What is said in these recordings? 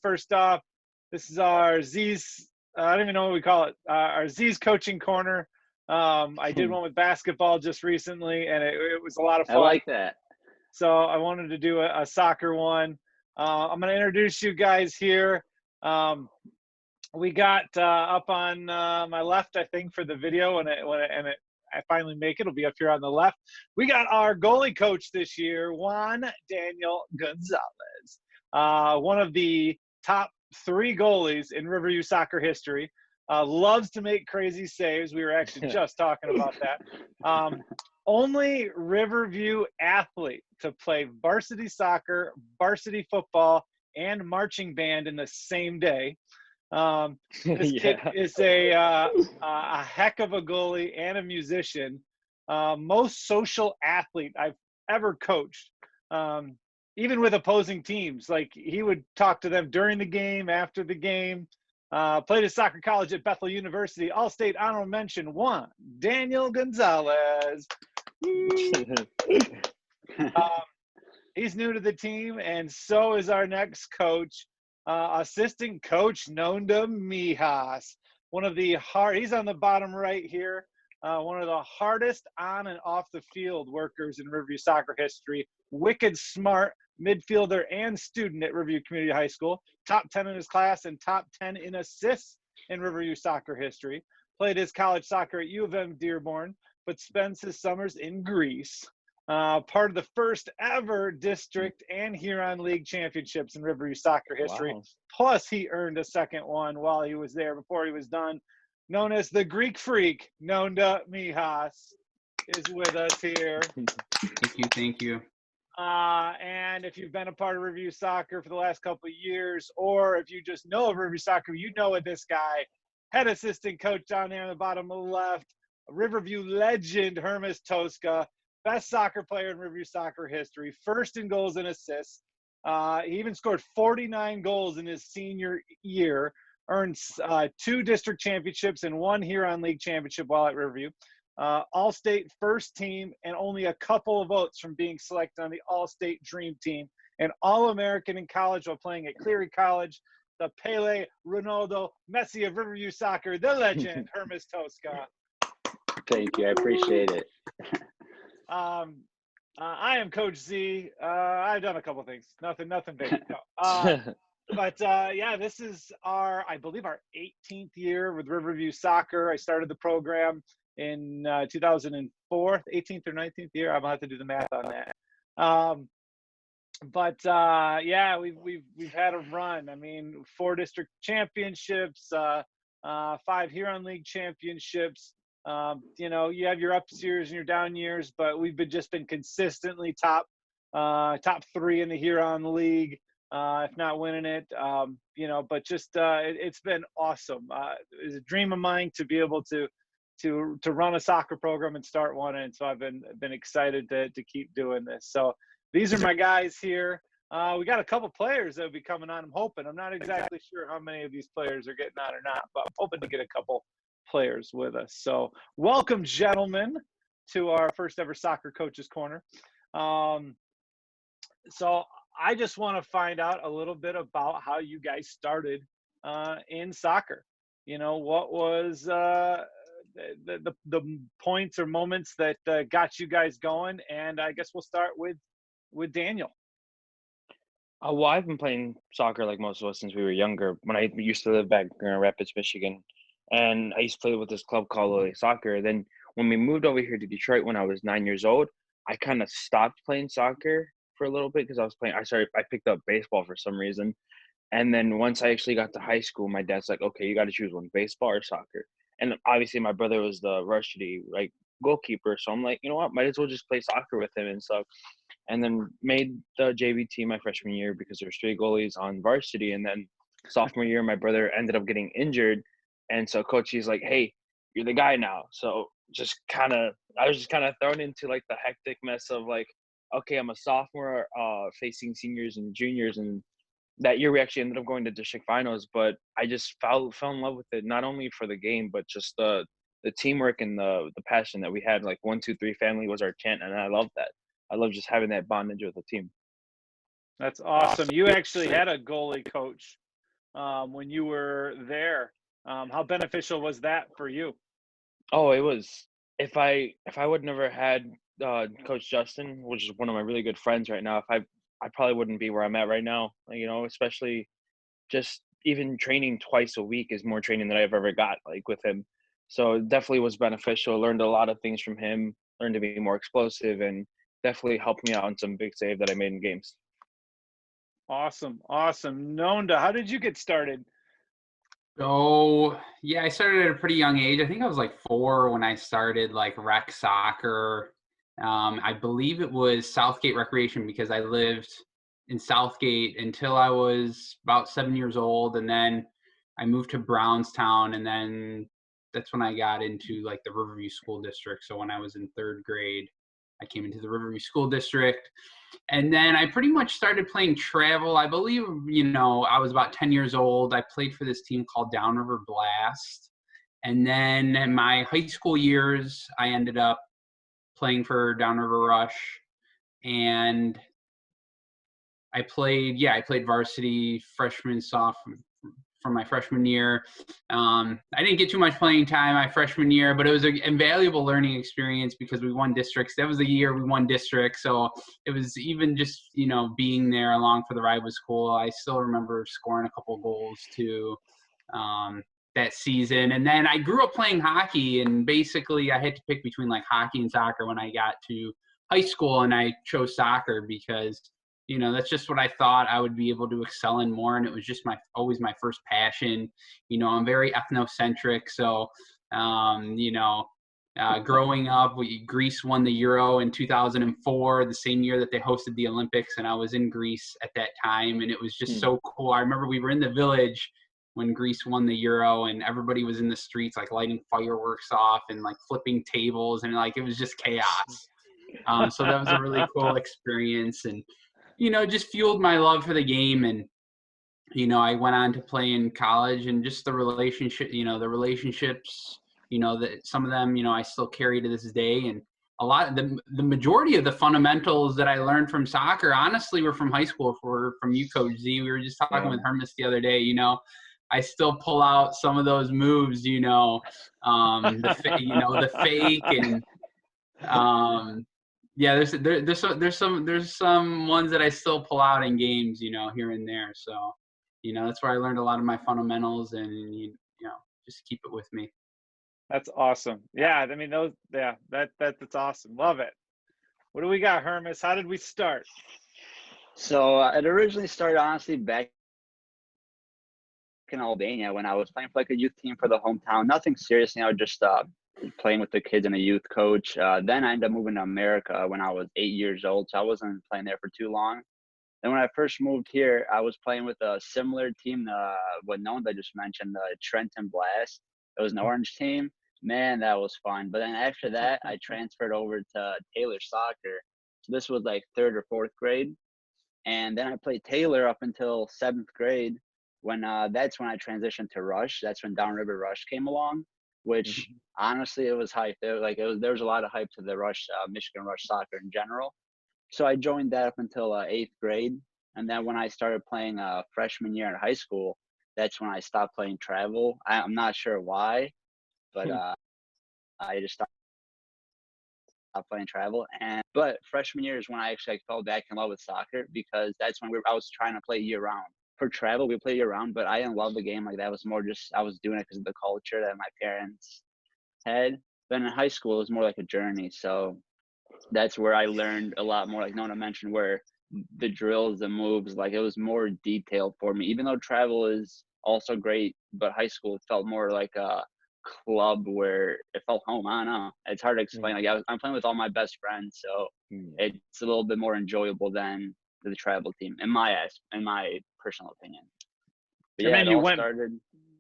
First off, this is our Z's. I don't even know what we call it. Our Z's coaching corner. I did one with basketball just recently, and it was a lot of I fun. like that. So I wanted to do a soccer one. I'm going to introduce you guys here. We got up on my left, I think, for the video, I finally make it. It'll be up here on the left. We got our goalie coach this year, Juan Daniel Gonzalez, one of the top 3 goalies in Riverview soccer history. Loves to make crazy saves. We were actually just talking about that. Only Riverview athlete to play varsity soccer, varsity football, and marching band in the same day. This kid is a heck of a goalie and a musician. Most social athlete I've ever coached. Even with opposing teams, like he would talk to them during the game, after the game. Played his soccer college at Bethel University. All-state honorable mention, Juan Daniel Gonzalez. He's new to the team, and so is our next coach. Assistant coach Nonda Mijas, he's on the bottom right here, one of the hardest on and off the field workers in Riverview soccer history. Wicked smart midfielder and student at Riverview Community High School, top 10 in his class and top 10 in assists in Riverview soccer history. Played his college soccer at U of M Dearborn, but spends his summers in Greece. Part of the first ever district and Huron League championships in Riverview soccer history. Wow. Plus, he earned a second one while he was there before he was done. Known as the Greek Freak, Nonda Mijas is with us here. Thank you. And if you've been a part of Riverview soccer for the last couple of years, or if you just know of Riverview soccer, you know of this guy. Head assistant coach down there on the bottom left, Riverview legend Hermes Tosca. Best soccer player in Riverview soccer history, first in goals and assists. He even scored 49 goals in his senior year, earned 2 district championships and 1 Huron League championship while at Riverview. All-state first team and only a couple of votes from being selected on the All-State Dream Team. And All-American in college while playing at Cleary College. The Pele, Ronaldo, Messi of Riverview soccer, the legend, Hermes Tosca. Thank you. I appreciate it. I am Coach Z. I've done a couple things. Nothing big. No. But this is I believe our 18th year with Riverview Soccer. I started the program in 2004, 18th or 19th year. I'm gonna have to do the math on that. We've had a run. I mean, 4 district championships, 5 Huron League championships. You have your up years and your down years, but we've just been consistently top 3 in the Huron League, if not winning it. It's been awesome. It's a dream of mine to be able to run a soccer program and start one, and so I've been excited to keep doing this. So these are my guys here. We got a couple players that will be coming on. I'm not exactly sure how many of these players are getting on or not, but I'm hoping to get a couple players with us. So welcome, gentlemen, to our first ever Soccer Coaches Corner. So I just want to find out a little bit about how you guys started in soccer. What was the points or moments that got you guys going? And I guess we'll start with Daniel. Well, I've been playing soccer like most of us since we were younger. When I used to live back in Grand Rapids, Michigan, and I used to play with this club called LA Soccer. Then when we moved over here to Detroit when I was 9 years old, I kind of stopped playing soccer for a little bit because I picked up baseball for some reason. And then once I actually got to high school, my dad's like, okay, you got to choose one, baseball or soccer. And obviously my brother was the varsity goalkeeper. So I'm like, you know what, might as well just play soccer with him and stuff. And then made the JV team my freshman year because there were 3 goalies on varsity. And then sophomore year, my brother ended up getting injured. And so coach, he's like, hey, you're the guy now. So I was just kind of thrown into like the hectic mess of like, okay, I'm a sophomore facing seniors and juniors. And that year we actually ended up going to district finals, but I just fell in love with it, not only for the game, but just the teamwork and the passion that we had. Like 1, 2, 3 family was our chant. And I love that. I love just having that bondage with the team. That's awesome. You actually had a goalie coach when you were there. How beneficial was that for you? Oh, it was. If I would never had Coach Justin, which is one of my really good friends right now, if I probably wouldn't be where I'm at right now. Especially just even training twice a week is more training than I've ever got like with him. So it definitely was beneficial. Learned a lot of things from him. Learned to be more explosive and definitely helped me out on some big save that I made in games. Awesome, awesome. Nonda, how did you get started? So yeah, I started at a pretty young age. I think I was like 4 when I started like rec soccer. I believe it was Southgate Recreation because I lived in Southgate until I was about 7 years old, and then I moved to Brownstown, and then that's when I got into like the Riverview School District. So when I was in 3rd grade, I came into the Riverview School District. And then I pretty much started playing travel. I believe, I was about 10 years old. I played for this team called Downriver Blast. And then in my high school years, I ended up playing for Downriver Rush. And I played varsity freshman, sophomore, from my freshman year. I didn't get too much playing time my freshman year, but it was an invaluable learning experience because we won districts. That was the year we won districts. So it was even just, being there along for the ride was cool. I still remember scoring a couple goals too that season. And then I grew up playing hockey, and basically I had to pick between like hockey and soccer when I got to high school, and I chose soccer because that's just what I thought I would be able to excel in more. And it was just always my first passion. I'm very ethnocentric. So, growing up, Greece won the Euro in 2004, the same year that they hosted the Olympics. And I was in Greece at that time. And it was just so cool. I remember we were in the village when Greece won the Euro, and everybody was in the streets, like lighting fireworks off and like flipping tables. And like, it was just chaos. So that was a really cool experience. And, just fueled my love for the game. And, I went on to play in college, and just the relationships, that some of them, I still carry to this day. And the majority of the fundamentals that I learned from soccer, honestly, were from high school from you, Coach Z. We were just talking with Hermes the other day, I still pull out some of those moves, the fake and, yeah, there's some ones that I still pull out in games, here and there. So, that's where I learned a lot of my fundamentals, and just keep it with me. That's awesome. Yeah, I mean that's awesome. Love it. What do we got, Hermes? How did we start? So it originally started honestly back in Albania when I was playing for like a youth team for the hometown. Nothing serious, just playing with the kids and a youth coach. Then I ended up moving to America when I was 8 years old, so I wasn't playing there for too long. Then when I first moved here, I was playing with a similar team, what Nonda just mentioned, the Trenton Blast. It was an orange team. Man, that was fun. But then after that, I transferred over to Taylor Soccer. So this was like 3rd or 4th grade. And then I played Taylor up until 7th grade when that's when I transitioned to Rush. That's when Downriver Rush came along, which honestly, it was hype. There was a lot of hype to the Rush, Michigan Rush soccer in general. So I joined that up until 8th grade. And then when I started playing freshman year in high school, that's when I stopped playing travel. I'm not sure why, but I just stopped playing travel. But freshman year is when I actually fell back in love with soccer, because that's when I was trying to play year round. For travel, we play year round, but I didn't love the game like that. Was more just I was doing it because of the culture that my parents had. Then in high school, it was more like a journey. So that's where I learned a lot more, like Nona mentioned, where the drills, the moves, like it was more detailed for me. Even though travel is also great, but high school it felt more like a club where it felt home. I don't know. It's hard to explain. Like I'm playing with all my best friends, so it's a little bit more enjoyable than the travel team, in my personal opinion. But yeah,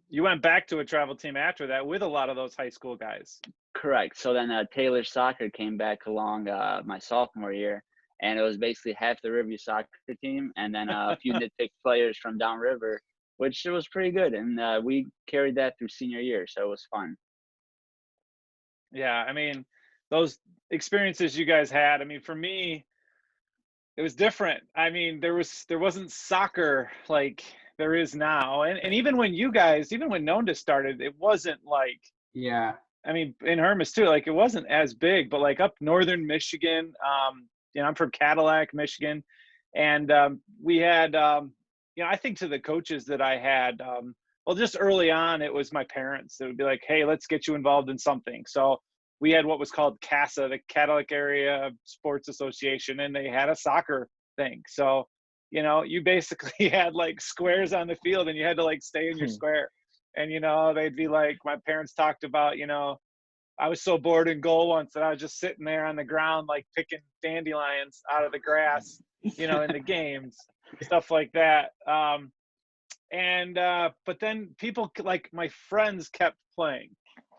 you went back to a travel team after that with a lot of those high school guys. Correct. So then Taylor Soccer came back along my sophomore year, and it was basically half the Riverview Soccer team and then a few nitpick players from downriver, which it was pretty good. And we carried that through senior year, so it was fun. Yeah, I mean, those experiences you guys had, I mean, for me, it was different. I mean, there wasn't soccer like there is now. And even when Nonda started, it wasn't like, Yeah. I mean, in Hermas too, like it wasn't as big, but like up northern Michigan, I'm from Cadillac, Michigan, and we had, I think to the coaches that I had, well, just early on, it was my parents that would be like, hey, let's get you involved in something. So we had what was called CASA, the Cadillac Area Sports Association, and they had a soccer thing. So, you basically had like squares on the field and you had to like stay in your square. And, they'd be like, my parents talked about, I was so bored in goal once that I was just sitting there on the ground, like picking dandelions out of the grass, in the games, stuff like that. But then people, like my friends, kept playing.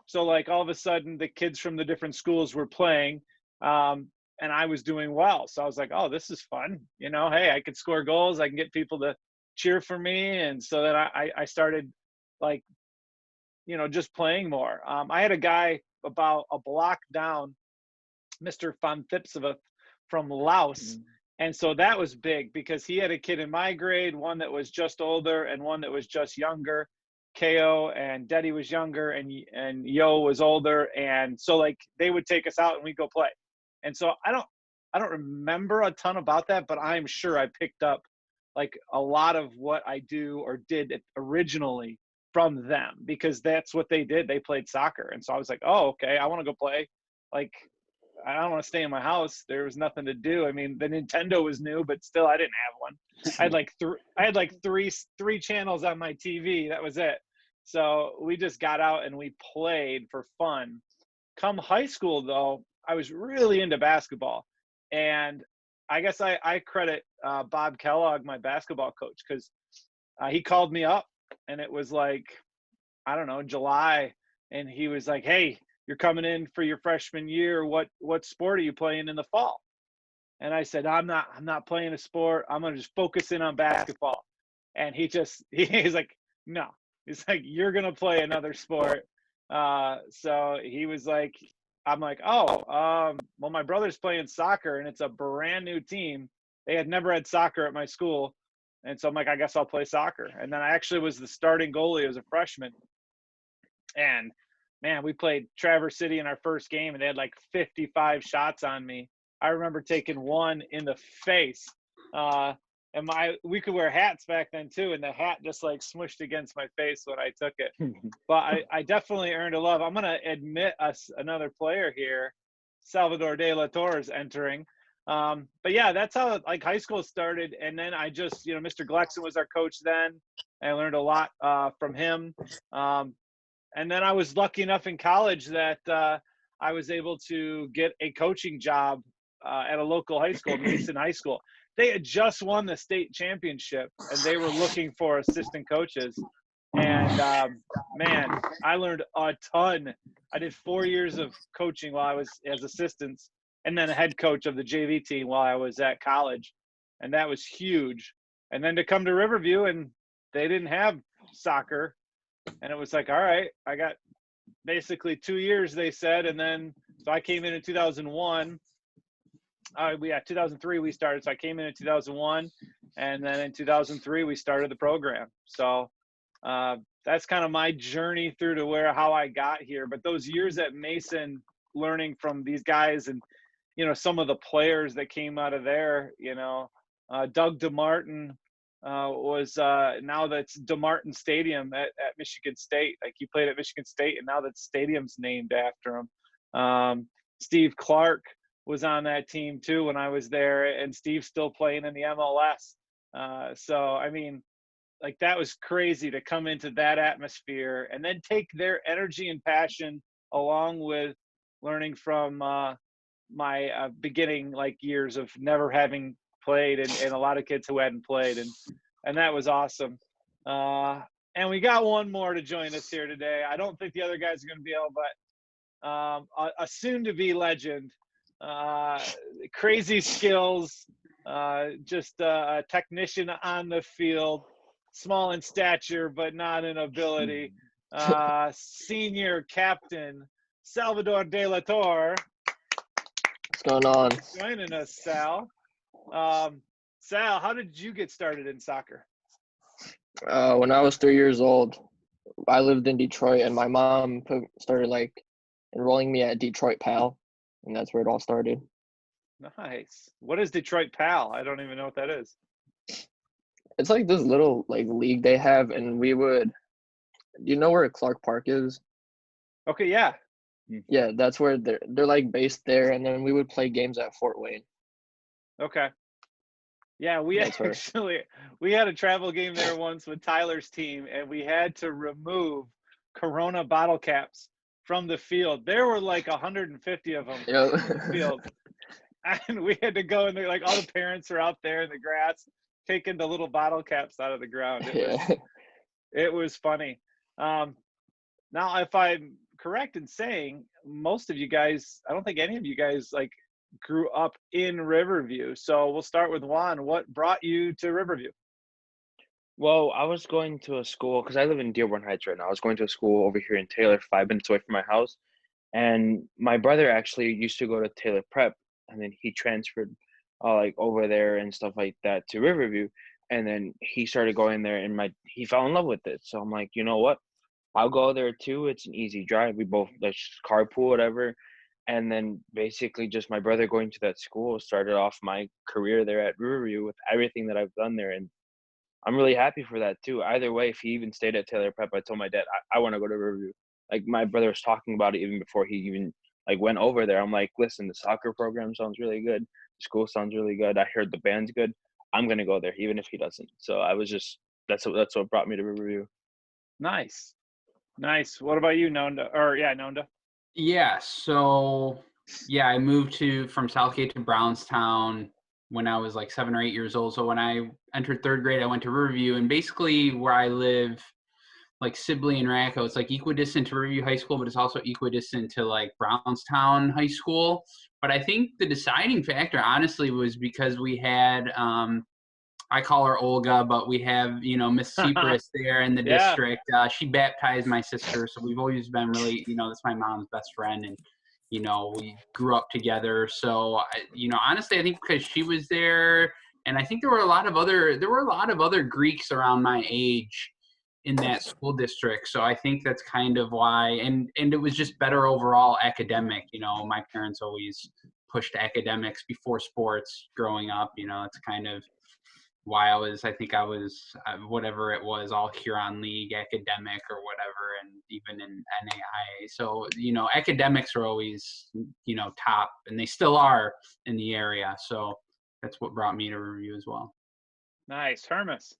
So like all of a sudden the kids from the different schools were playing, and I was doing well. So I was like, oh, this is fun. Hey, I could score goals. I can get people to cheer for me. And so then I started like, just playing more. I had a guy about a block down, Mr. Van Thipseva from Laos. And so that was big because he had a kid in my grade, one that was just older and one that was just younger. KO and Deddy was younger and Yo was older. And so like they would take us out and we'd go play. And so I don't remember a ton about that, but I'm sure I picked up like a lot of what I do or did originally from them because that's what they did. They played soccer. And so I was like, oh, okay, I want to go play. Like, I don't want to stay in my house. There was nothing to do. I mean, the Nintendo was new, but still I didn't have one. I had like three channels on my TV. That was it. So we just got out and we played for fun. Come high school though, I was really into basketball. And I guess I credit Bob Kellogg, my basketball coach, because he called me up and it was like, I don't know, July. And he was like, hey, you're coming in for your freshman year. What sport are you playing in the fall? And I said, I'm not playing a sport. I'm going to just focus in on basketball. And he's like, no, he's like, you're going to play another sport. So he was like, I'm like, well, my brother's playing soccer and it's a brand new team. They had never had soccer at my school. And so I'm like, I guess I'll play soccer. And then I actually was the starting goalie as a freshman. And man, we played Traverse City in our first game and they had like 55 shots on me. I remember taking one in the face. And we could wear hats back then too. And the hat just like smushed against my face when I took it. But I definitely earned a love. I'm going to admit another player here, Salvador de la Torre is entering. But yeah, that's how like high school started. And then I just, Mr. Gleckson was our coach then. I learned a lot from him. And then I was lucky enough in college that I was able to get a coaching job at a local high school, Mason High School. They had just won the state championship, and they were looking for assistant coaches. And, man, I learned a ton. I did 4 years of coaching while I was as assistants and then a head coach of the JV team while I was at college. And that was huge. And then to come to Riverview, and they didn't have soccer. And it was like, all right, I got basically 2 years, they said. And then, so I came in 2001. 2003 we started. So I came in 2001. And then in 2003, we started the program. So that's kind of my journey through to how I got here. But those years at Mason, learning from these guys and, some of the players that came out of there, Doug DeMartin, was now that's DeMartin Stadium at Michigan State. Like he played at Michigan State, and now that stadium's named after him. Steve Clark was on that team too when I was there, and Steve's still playing in the MLS. So I mean, like that was crazy to come into that atmosphere and then take their energy and passion along with learning from my beginning like years of never having played and a lot of kids who hadn't played, and that was awesome. And we got one more to join us here today. I don't think the other guys are going to be able, but a soon-to-be legend, crazy skills, just a technician on the field, small in stature but not in ability. Senior captain Salvador de la Torre. What's going on? Joining us, Sal. Sal, how did you get started in soccer? When I was 3 years old, I lived in Detroit, and my mom started like enrolling me at Detroit Pal, and that's where it all started. Nice. What is Detroit Pal? I don't even know what that is. It's like this little like league they have, and we would. You know where Clark Park is? Okay, yeah. Yeah, that's where they're like based there, and then we would play games at Fort Wayne. Okay. Yeah, we That's where. actually we had a travel game there once with Tyler's team, and we had to remove Corona bottle caps from the field. There were like 150 of them Yeah. in the field, and we had to go in there. Like all the parents were out there in the grass taking the little bottle caps out of the ground. It was funny. Now, if I'm correct in saying, most of you guys, I don't think any of you guys like grew up in Riverview. So we'll start with Juan. What brought you to Riverview? Well, I was going to a school because I live in Dearborn Heights right now. I was going to a school over here in Taylor, 5 minutes away from my house. And my brother actually used to go to Taylor Prep, and then he transferred like over there and stuff like that to Riverview. And then he started going there, and he fell in love with it. So I'm like, you know what? I'll go there too. It's an easy drive. We both let's carpool, whatever. And then basically just my brother going to that school started off my career there at Riverview with everything that I've done there. And I'm really happy for that too. Either way, if he even stayed at Taylor Prep, I told my dad, I want to go to Riverview. Like my brother was talking about it even before he even like went over there. I'm like, listen, the soccer program sounds really good. The school sounds really good. I heard the band's good. I'm going to go there, even if he doesn't. So I was just, that's what brought me to Riverview. Nice. Nice. What about you, Nonda? Nonda. Yeah, so I moved from Southgate to Brownstown when I was like 7 or 8 years old. So when I entered third grade, I went to Riverview, and basically where I live, like Sibley and Racco, it's like equidistant to Riverview High School, but it's also equidistant to like Brownstown High School. But I think the deciding factor, honestly, was because we had I call her Olga, but we have, Miss Cypress there in the Yeah. district. She baptized my sister, so we've always been really, that's my mom's best friend, and, we grew up together. So, honestly, I think because she was there, and I think there were a lot of other Greeks around my age in that school district. So I think that's kind of why, and it was just better overall academic. My parents always pushed academics before sports growing up. It's kind of why I think I was whatever it was, all Huron League academic or whatever, and even in NAIA. So, academics are always, top, and they still are in the area. So that's what brought me to Riverview as well. Nice. Hermes.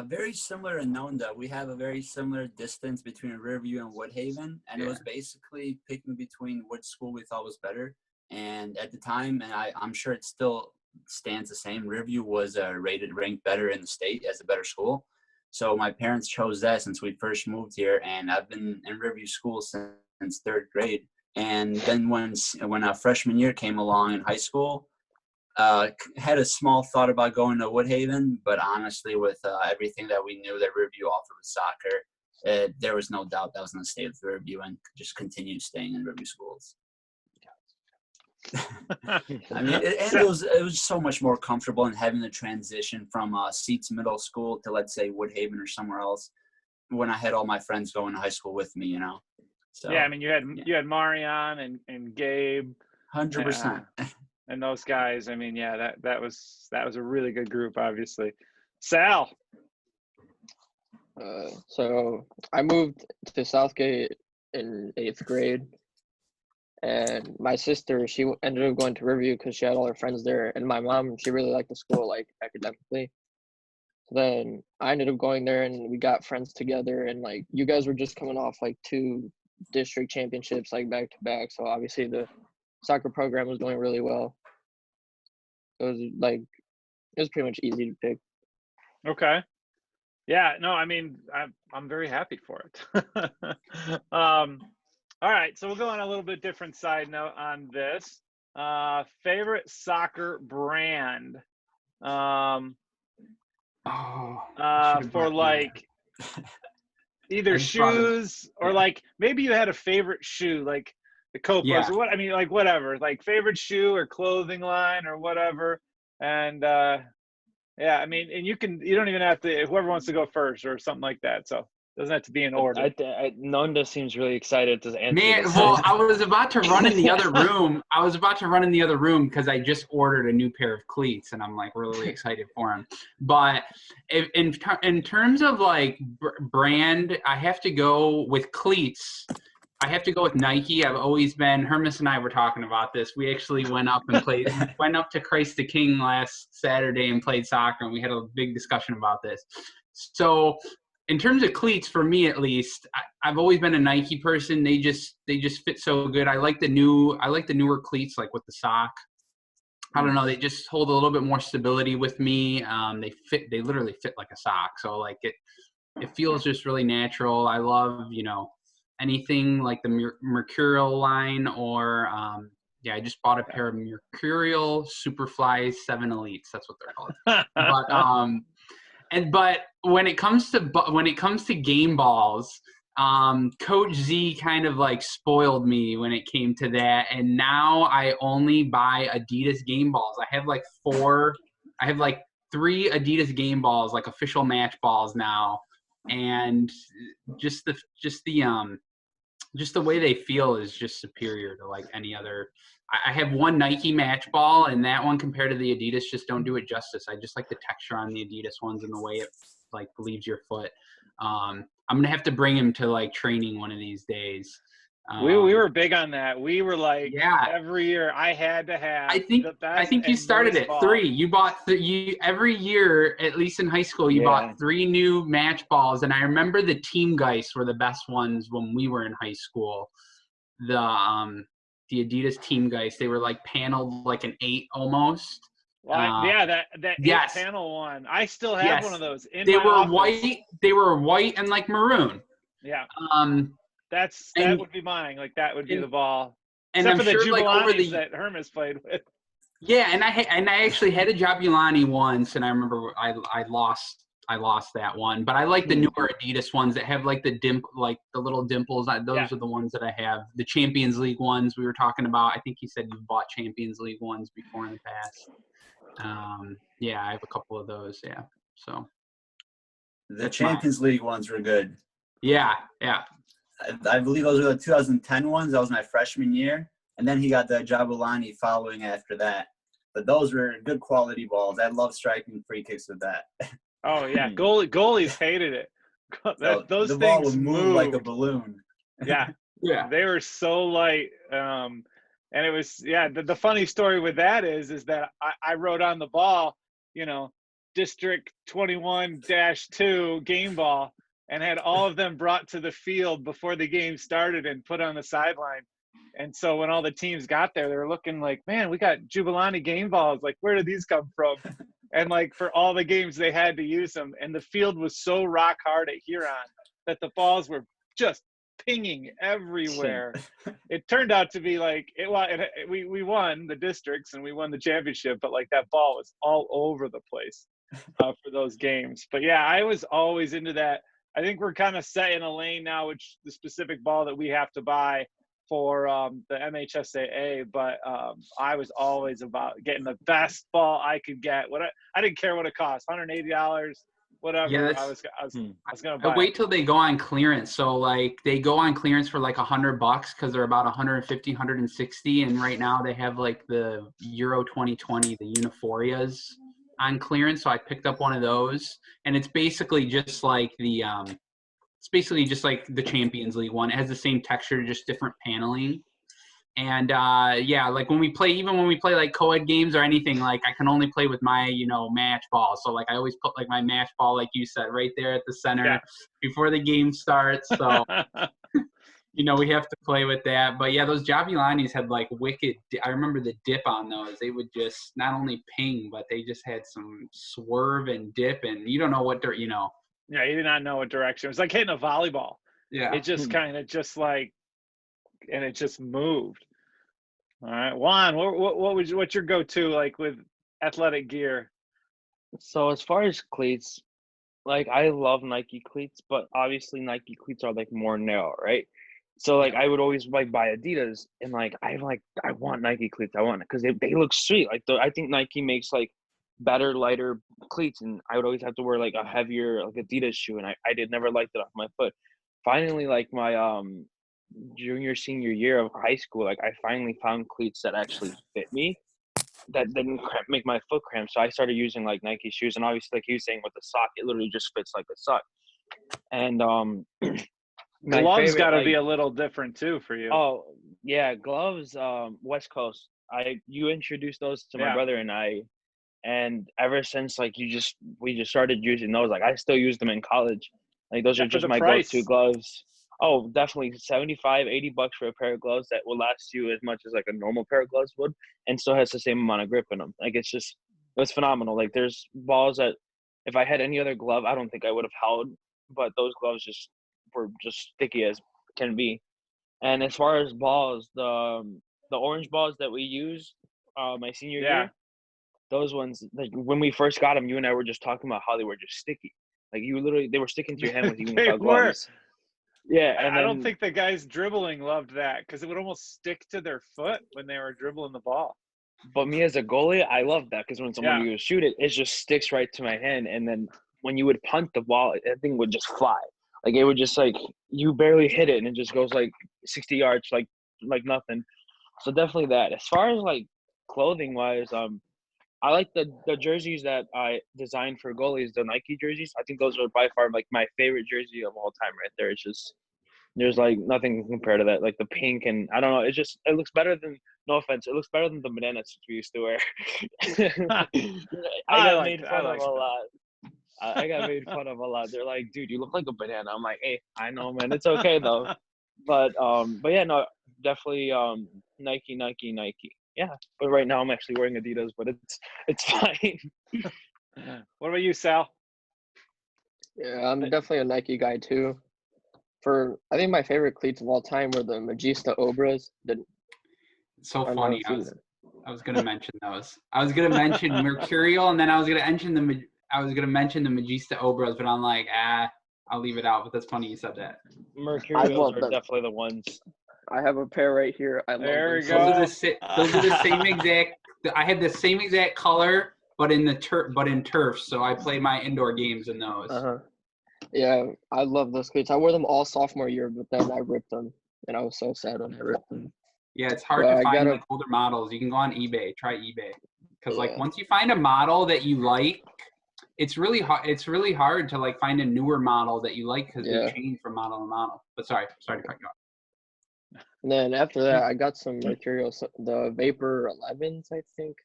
Very similar in Nonda. We have a very similar distance between Riverview and Woodhaven, and it was basically picking between which school we thought was better. And at the time, and I'm sure it still stands the same, Riverview was ranked better in the state as a better school. So my parents chose that since we first moved here, and I've been in Riverview school since third grade. And then when our freshman year came along in high school, had a small thought about going to Woodhaven, but honestly, with everything that we knew that Riverview offered with soccer, there was no doubt that I was going to stay with Riverview and just continue staying in Riverview schools. I mean, it was so much more comfortable in having the transition from Seats Middle School to, let's say, Woodhaven or somewhere else, when I had all my friends going to high school with me, So yeah, I mean, you had Marion and Gabe, 100%. And those guys. I mean, yeah, that was a really good group, obviously. Sal. So I moved to Southgate in 8th grade. And my sister, she ended up going to Riverview because she had all her friends there. And my mom, she really liked the school, like, academically. So then I ended up going there, and we got friends together. And, like, you guys were just coming off, like, 2 district championships, like, back-to-back. So, obviously, the soccer program was going really well. It was pretty much easy to pick. Okay. Yeah, no, I mean, I'm very happy for it. All right, so we'll go on a little bit different side note on this. Favorite soccer brand? For like either shoes or like maybe you had a favorite shoe, like the Copos or what? I mean, like whatever, like favorite shoe or clothing line or whatever. And Yeah, I mean, and you don't even have to, whoever wants to go first or something like that. So it doesn't have to be in order. Nanda seems really excited to answer Man, this. well, I was about to run in the other room. Because I just ordered a new pair of cleats, and I'm like really excited for them. But in terms of like brand, I have to go with cleats. I have to go with Nike. I've always been. Hermes and I were talking about this. We actually went up to Christ the King last Saturday and played soccer, and we had a big discussion about this. So, in terms of cleats, for me at least, I've always been a Nike person. They just fit so good. I like the newer cleats, like with the sock. I don't know. They just hold a little bit more stability with me. They literally fit like a sock. So like it feels just really natural. I love, anything like the Mercurial line or I just bought a pair of Mercurial Superfly 7 Elites. That's what they're called. But when it comes to game balls, Coach Z kind of like spoiled me when it came to that, and now I only buy Adidas game balls. I have like 3 Adidas game balls, like official match balls now, and just the way they feel is just superior to like any other. I have one Nike match ball, and that one compared to the Adidas just don't do it justice. I just like the texture on the Adidas ones and the way it like leaves your foot. I'm gonna have to bring him to like training one of these days. We were big on that. We were like, every year I had to have the best. I think you started at 3. You bought every year, at least in high school, you bought 3 new match balls. And I remember the Team Geist were the best ones when we were in high school. The Adidas Team Geist, they were like paneled like an 8 almost. That 8 panel one. I still have one of those in my office. White. They were white and like maroon. Yeah. That would be mine. Like that would be the ball. And except I'm for sure the like over the that Hermes played with. Yeah, and I actually had a Jabulani once, and I remember I lost that one. But I like the newer Adidas ones that have like the little dimples. Those are the ones that I have. The Champions League ones we were talking about. I think you said you've bought Champions League ones before in the past. I have a couple of those. Yeah, so the Champions League ones were good. Yeah. I believe those were the 2010 ones. That was my freshman year. And then he got the Jabulani following after that. But those were good quality balls. I love striking free kicks with that. Oh, yeah. Goalies hated it. Those the things ball would move like a balloon. Yeah. They were so light. And it was, the funny story with that is that I wrote on the ball, District 21-2 game ball, and had all of them brought to the field before the game started and put on the sideline. And so when all the teams got there, they were looking like, man, we got Jabulani game balls. Like, where did these come from? And like for all the games, they had to use them. And the field was so rock hard at Huron that the balls were just pinging everywhere. It turned out to be like, we won the districts and we won the championship, but like that ball was all over the place for those games. But yeah, I was always into that. I think we're kind of set in a lane now, which the specific ball that we have to buy for the MHSAA, but I was always about getting the best ball I could get. I didn't care what it cost, $180, whatever. Yeah, I was gonna buy. I wait till they go on clearance. So like they go on clearance for like $100 because they're about 150, 160, and right now they have like the Euro 2020, the Uniforias on clearance. So I picked up one of those, and it's basically just like the Champions League one. It has the same texture, just different paneling. And like when we play like co-ed games or anything, like I can only play with my match ball. So like I always put like my match ball, like you said, right there at the center before the game starts. So we have to play with that. But yeah, those Jabulanis had like wicked. I remember the dip on those. They would just not only ping, but they just had some swerve and dip, and you don't know what they're. Yeah, you did not know what direction. It was like hitting a volleyball. Yeah. It just kind of just like, and it just moved. All right, Juan, what's your go-to like with athletic gear? So as far as cleats, like I love Nike cleats, but obviously Nike cleats are like more narrow, right? So like I would always like buy Adidas, and like I want Nike cleats. I want it because they look sweet. Like I think Nike makes like better, lighter cleats, and I would always have to wear like a heavier like Adidas shoe, and I did never liked it off my foot. Finally, like my junior senior year of high school, like I finally found cleats that actually fit me, that didn't make my foot cramp. So I started using like Nike shoes, and obviously, like he was saying with the sock, it literally just fits like a sock. And my Gloves favorite, got to like, be a little different too for you. oh yeah, gloves. West Coast. You introduced those to my Yeah. brother and I, and ever since like we just started using those. Like I still use them in college. Like those Yeah, are for just the my price. go-to gloves. Oh, definitely 75, 80 bucks for a pair of gloves that will last you as much as like a normal pair of gloves would, and still has the same amount of grip in them. Like it's phenomenal. Like there's balls that if I had any other glove, I don't think I would have held, but those gloves were just sticky as can be. And as far as balls, the orange balls that we used my senior Yeah. year, those ones, like when we first got them, you and I were just talking about how they were just sticky. Like they were sticking to your hand even They without were. gloves. Yeah, and I then don't think the guys dribbling loved that because it would almost stick to their foot when they were dribbling the ball. but me as a goalie, I love that because when someone Yeah. would shoot it, it just sticks right to my hand. And then when you would punt the ball, that thing would just fly. Like it would just like you barely hit it and it just goes like 60 yards, like nothing. So definitely that. As far as like clothing wise, I like the jerseys that I designed for goalies, the Nike jerseys. I think those are by far like my favorite jersey of all time right there. It's just there's like nothing compared to that. Like the pink and I don't know, it looks better than, no offense, it looks better than the bananas we used to wear. I got made fun of a lot. I got made fun of a lot. They're like, dude, you look like a banana. I'm like, hey, I know, man. It's okay though. But yeah, no, definitely Nike. Yeah, but right now I'm actually wearing Adidas, but it's fine. What about you, Sal? Yeah, I'm definitely a Nike guy too. I think my favorite cleats of all time were the Magista Obras. So I don't know funny. if you know. I was gonna mention those. I was gonna mention Mercurial, and then I was gonna mention the Magista Obras, but I'm like, I'll leave it out. But that's funny you said that. Mercurials love are them. definitely the ones. I have a pair right here. I love There them. we so go. Those are the same exact. I had the same exact color, but in turf. So I play my indoor games in those. Uh-huh. Yeah, I love those cleats. I wore them all sophomore year, but then I ripped them, and I was so sad when I ripped them. Yeah, it's hard Well, to I find gotta- like older models. You can go on eBay. Try eBay, because like Yeah. once you find a model that you like, it's really hard. It's really hard to like find a newer model that you like because Yeah. they change from model to model. But sorry to cut you off. And then after that, I got some Mercurial, the Vapor 11s, I think.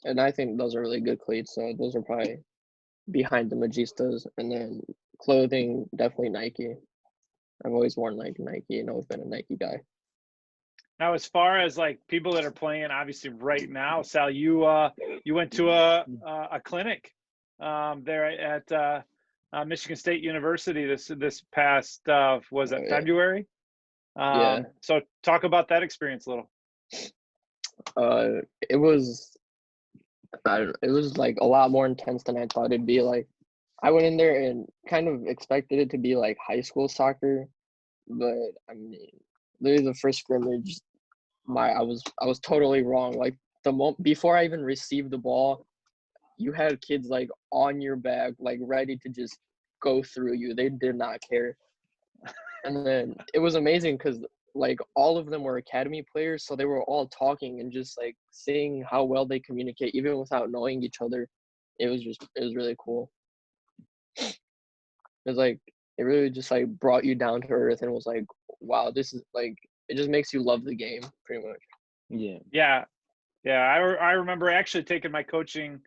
And I think those are really good cleats. So those are probably behind the Magistas. And then clothing, definitely Nike. I've always worn like Nike and always been a Nike guy. Now, as far as like people that are playing, obviously right now, Sal, you went to a clinic there at Michigan State University this past was it Oh, yeah. February? Yeah. So talk about that experience a little. It was, I don't know, it was like a lot more intense than I thought it'd be. Like I went in there and kind of expected it to be like high school soccer, but I mean, literally the first scrimmage, I was totally wrong. Like the moment before I even received the ball, you had kids like on your back, like ready to just go through you. They did not care. And then it was amazing because like all of them were academy players, so they were all talking and just like seeing how well they communicate even without knowing each other. It was really cool. It was like it really just like brought you down to earth and was like, wow, this is like, it just makes you love the game pretty much. Yeah. I remember actually taking my coaching.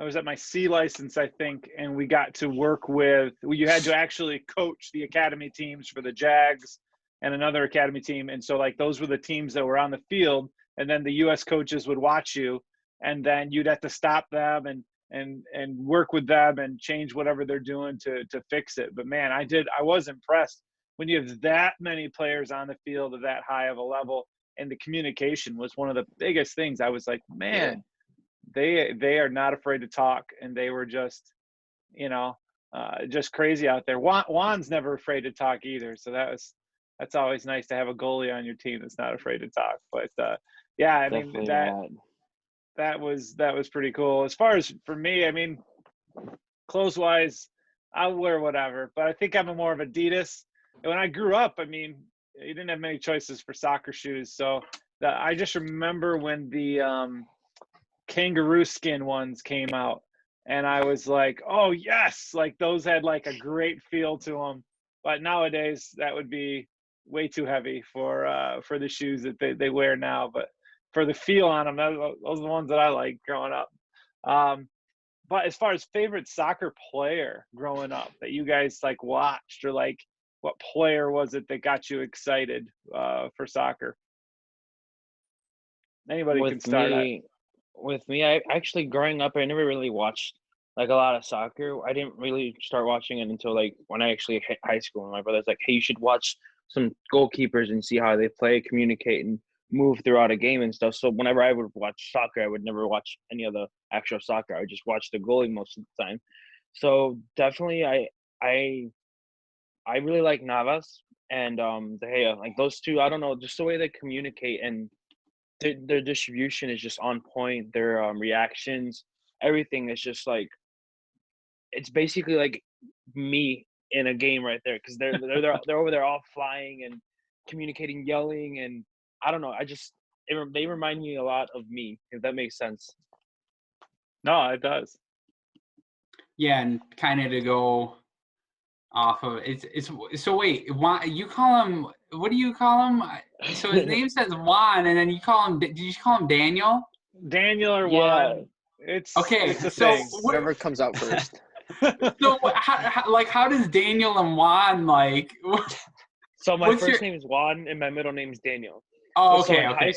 I was at my C license, I think, and we got to work with. You had to actually coach the academy teams for the Jags and another academy team, and so like those were the teams that were on the field, and then the U.S. coaches would watch you, and then you'd have to stop them and work with them and change whatever they're doing to fix it. But man, I was impressed when you have that many players on the field of that high of a level, and the communication was one of the biggest things. I was like, man, they are not afraid to talk, and they were just, just crazy out there. Juan's never afraid to talk either, so that's always nice to have a goalie on your team that's not afraid to talk. But yeah, I mean that that was pretty cool. As far as for me, I mean, clothes wise, I'll wear whatever, but I think I'm more of Adidas. And when I grew up, I mean, you didn't have many choices for soccer shoes, so I just remember when the kangaroo skin ones came out, and I was like, oh yes, like those had like a great feel to them. But nowadays, that would be way too heavy for the shoes that they wear now. But for the feel on them, those are the ones that I like growing up. But as far as favorite soccer player growing up that you guys like watched, or like what player was it that got you excited for soccer? Anybody can start. With me, I actually growing up, I never really watched like a lot of soccer. I didn't really start watching it until like when I actually hit high school. And my brother's like, "Hey, you should watch some goalkeepers and see how they play, communicate, and move throughout a game and stuff." So whenever I would watch soccer, I would never watch any of the actual soccer. I would just watch the goalie most of the time. So definitely, I really like Navas and De Gea. Like those two, I don't know, just the way they communicate and their distribution is just on point. Their reactions, everything is just like it's basically like me in a game right there because they're over there all flying and communicating, yelling, and I don't know. They remind me a lot of me, if that makes sense. No, it does. Yeah, and kind of to go off of it's so wait, Juan, you call him, what do you call him? So his name says Juan, and then you call him, did you call him Daniel? Daniel or Yeah. Juan? It's Okay, it's a so thing. Whatever comes out first. So how does Daniel and Juan like? So my What's first your- name is Juan and my middle name is Daniel. Oh, So okay, okay.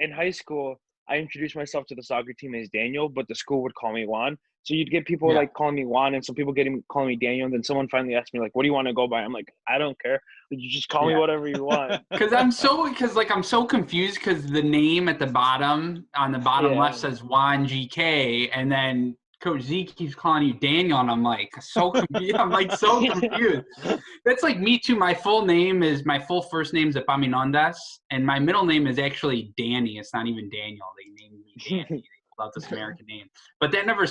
in high school, I introduced myself to the soccer team as Daniel, but the school would call me Juan. So you'd get people Yeah. like calling me Juan, and some people calling me Daniel. And then someone finally asked me like, "What do you want to go by?" I'm like, "I don't care. You just call me Yeah. whatever you want." Because I'm so confused because the name at the bottom on the bottom Yeah. left says Juan GK, and then Coach Z keeps calling you Daniel, and I'm like so confused. I'm like so confused. That's like me too. My full first name is Epaminondas, and my middle name is actually Danny. It's not even Daniel. They named me Danny. They pulled out this American name, but that never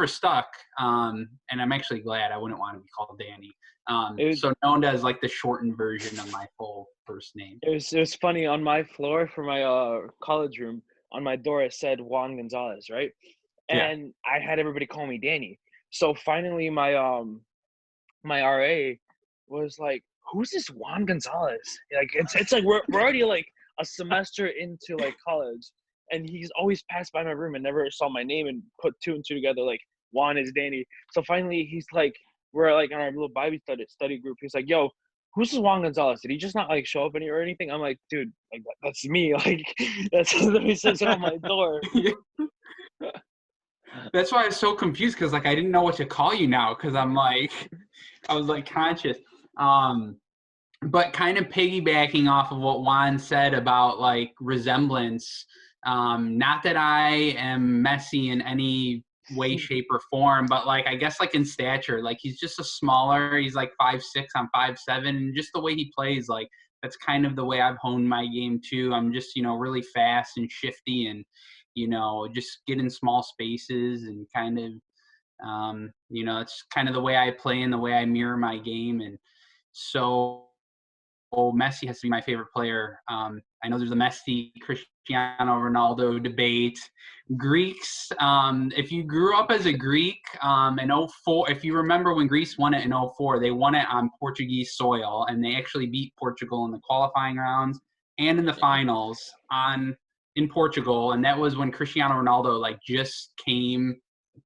stuck. And I'm actually glad. I wouldn't want to be called Danny. So known as like the shortened version of my full first name. It was funny on my floor for my college room. On my door it said Juan Gonzalez, right? Yeah. And I had everybody call me Danny. So finally my my RA was like, "Who's this Juan Gonzalez?" Like it's like we're already like a semester into like college, and he's always passed by my room and never saw my name and put two and two together like Juan is Danny. So finally he's like, we're like on our little Bible study group. He's like, "Yo, who's this Juan Gonzalez? Did he just not like show up or anything?" I'm like, "Dude, like that's me." Like that's literally says it on my door. That's why I was so confused because like I didn't know what to call you now because I was like conscious. But kind of piggybacking off of what Juan said about like resemblance, not that I am Messi in any way, shape, or form, but like I guess like in stature, like he's just he's like 5'6", I'm 5'7", and just the way he plays, like that's kind of the way I've honed my game too. I'm just, really fast and shifty and, just get in small spaces and kind of, it's kind of the way I play and the way I mirror my game. And so Messi has to be my favorite player. I know there's a Messi, Cristiano Ronaldo debate. Greeks, if you grew up as a Greek in 04, if you remember when Greece won it in 04, they won it on Portuguese soil, and they actually beat Portugal in the qualifying rounds and in the finals in Portugal, and that was when Cristiano Ronaldo like just came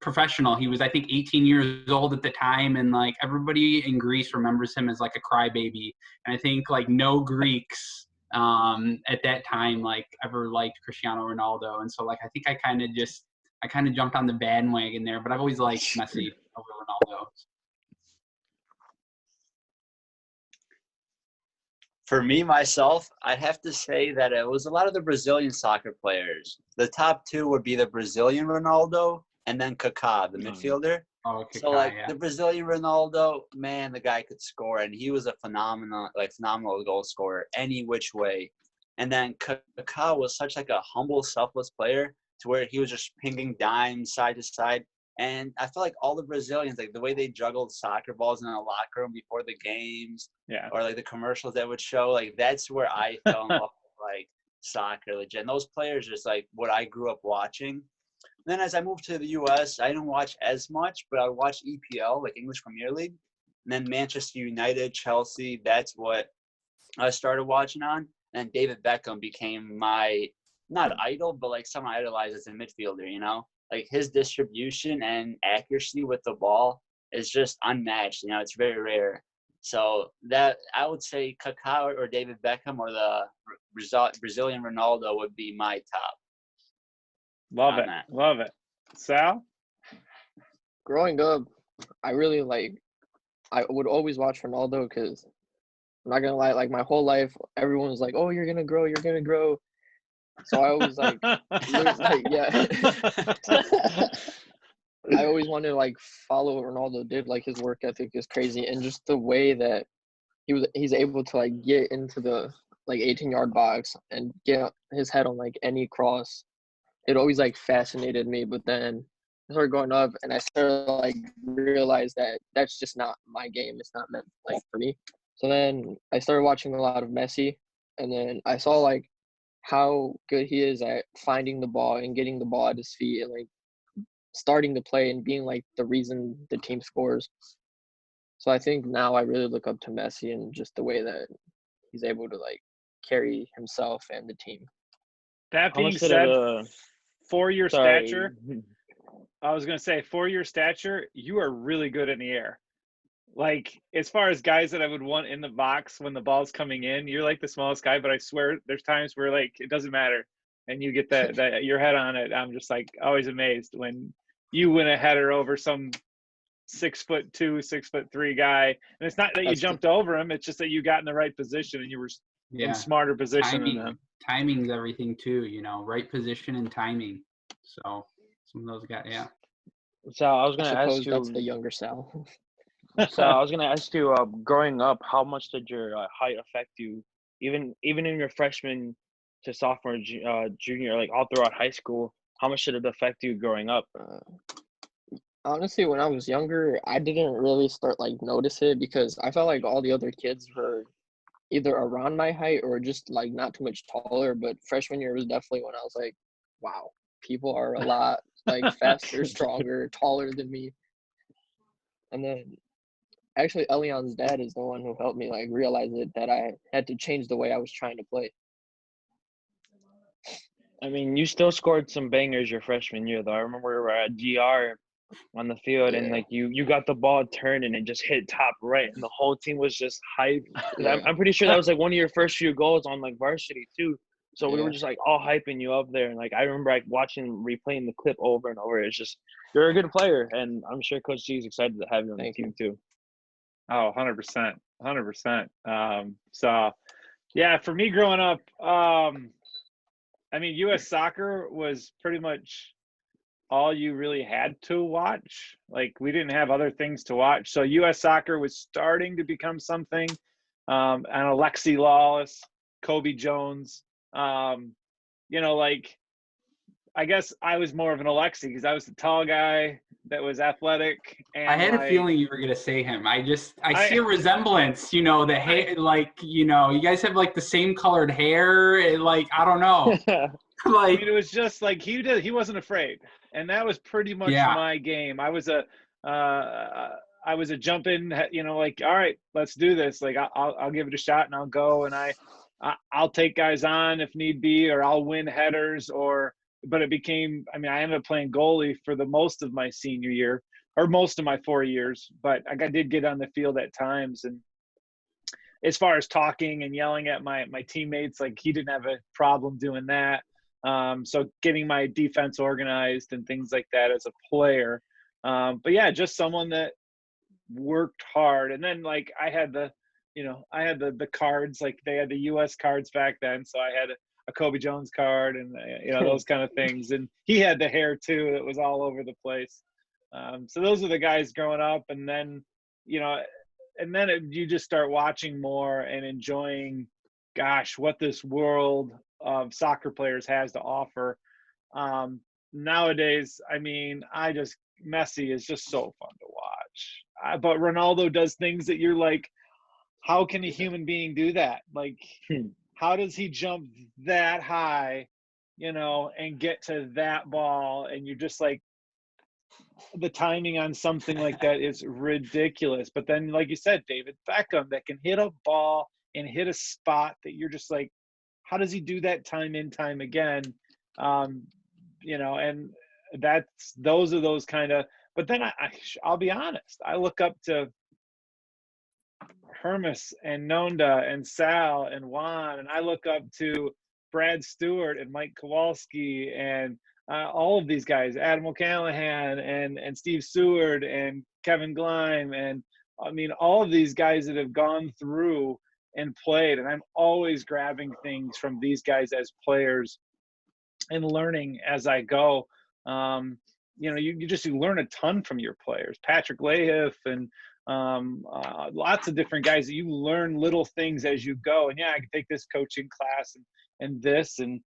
professional. He was, I think, 18 years old at the time, and like everybody in Greece remembers him as like a crybaby. And I think like no Greeks at that time like ever liked Cristiano Ronaldo, and so like I think I kind of jumped on the bandwagon there, but I've always liked Messi over Ronaldo. For me, myself, I'd have to say that it was a lot of the Brazilian soccer players. The top two would be the Brazilian Ronaldo and then Kaká, the midfielder. Oh, Kaká, So, like, yeah. the Brazilian Ronaldo, man, the guy could score, and he was a phenomenal goal scorer any which way. And then Kaká was such, like, a humble, selfless player. to where he was just pinging dimes side to side. And I feel like all the Brazilians, like the way they juggled soccer balls in the locker room before the games, or like the commercials that would show, like that's where I fell in love with like soccer legit. And those players just like what I grew up watching. Then as I moved to the US, I didn't watch as much, but I would watch EPL, like English Premier League. And then Manchester United, Chelsea, that's what I started watching on. And David Beckham became my, not idol, but like someone I idolized as a midfielder, you know? Like his distribution and accuracy with the ball is just unmatched. You know, it's very rare. So that I would say Kaká or David Beckham or the Brazilian Ronaldo would be my top. Love it. That. Love it. Sal? Growing up, I would always watch Ronaldo because I'm not gonna lie, like my whole life, everyone was like, "Oh, you're gonna grow, you're gonna grow." So I always like yeah. I always wanted to like follow what Ronaldo did. Like his work ethic is crazy, and just the way that he's able to like get into the like 18-yard box and get his head on like any cross. It always like fascinated me. But then I started growing up, and I started like realize that that's just not my game. It's not meant like for me. So then I started watching a lot of Messi, and then I saw like how good he is at finding the ball and getting the ball at his feet and like starting to play and being like the reason the team scores. So I think now I really look up to Messi and just the way that he's able to like carry himself and the team. That How being much did said, for your sorry. stature, I was going to say, for your stature, you are really good in the air. Like, as far as guys that I would want in the box when the ball's coming in, you're like the smallest guy, but I swear there's times where, like, it doesn't matter. And you get that your head on it. I'm just, like, always amazed when you win a header over some 6'2", 6'3" guy. And it's not that you jumped over him. It's just that you got in the right position and you were in smarter position than them. Timing's everything, too, you know, right position and timing. So, some of those guys, yeah. So I was going to ask you. That's the younger Sal. So I was gonna ask you, growing up, how much did your height affect you, even in your freshman to sophomore, junior, like all throughout high school? How much did it affect you growing up? Honestly, when I was younger, I didn't really start like notice it because I felt like all the other kids were either around my height or just like not too much taller. But freshman year was definitely when I was like, wow, people are a lot like faster, stronger, taller than me. And then actually, Elian's dad is the one who helped me like realize it that I had to change the way I was trying to play. I mean, you still scored some bangers your freshman year, though. I remember we were at GR on the field, and like you got the ball turned and it just hit top right, and the whole team was just hyped. I'm pretty sure that was like one of your first few goals on like varsity too. So we were just like all hyping you up there, and like I remember like watching, replaying the clip over and over. It's just you're a good player, and I'm sure Coach G is excited to have you on the team too. Oh, 100%. 100%. So, yeah, for me growing up, I mean, U.S. soccer was pretty much all you really had to watch. Like, we didn't have other things to watch. So, U.S. soccer was starting to become something. And Alexi Lawless, Kobe Jones, you know, like, I guess I was more of an Alexi because I was the tall guy that was athletic. And I had a feeling you were going to say him. I see a resemblance, you know, the hair, like, you know, you guys have like the same colored hair. And, like, I don't know. Like, I mean, it was just like he wasn't afraid. And that was pretty much my game. I was a jump in, you know, like, all right, let's do this. Like, I'll give it a shot and I'll go. And I'll take guys on if need be, or I'll win headers but it became, I mean, I ended up playing goalie for the most of my senior year or most of my 4 years, but I did get on the field at times. And as far as talking and yelling at my teammates, like he didn't have a problem doing that. So getting my defense organized and things like that as a player. But yeah, just someone that worked hard. And then like I had the cards, like they had the US cards back then. So I had a Kobe Jones card and, you know, those kind of things. And he had the hair too, that was all over the place. So those are the guys growing up. And then, you know, you just start watching more and enjoying, gosh, what this world of soccer players has to offer. nowadays, I mean, Messi is just so fun to watch. But Ronaldo does things that you're like, how can a human being do that? Like, how does he jump that high, and get to that ball? And you're just like, the timing on something like that is ridiculous. But then, like you said, David Beckham, that can hit a ball and hit a spot that you're just like, how does he do that time and time again? And those are those kind of. But then I'll be honest, I look up to Hermes and Nonda and Sal and Juan, and I look up to Brad Stewart and Mike Kowalski and all of these guys, Adam O'Callahan and Steve Seward and Kevin Gleim, and I mean all of these guys that have gone through and played, and I'm always grabbing things from these guys as players and learning as I go. You learn a ton from your players, Patrick Leahiff and lots of different guys that you learn little things as you go. And I can take this coaching class and this, and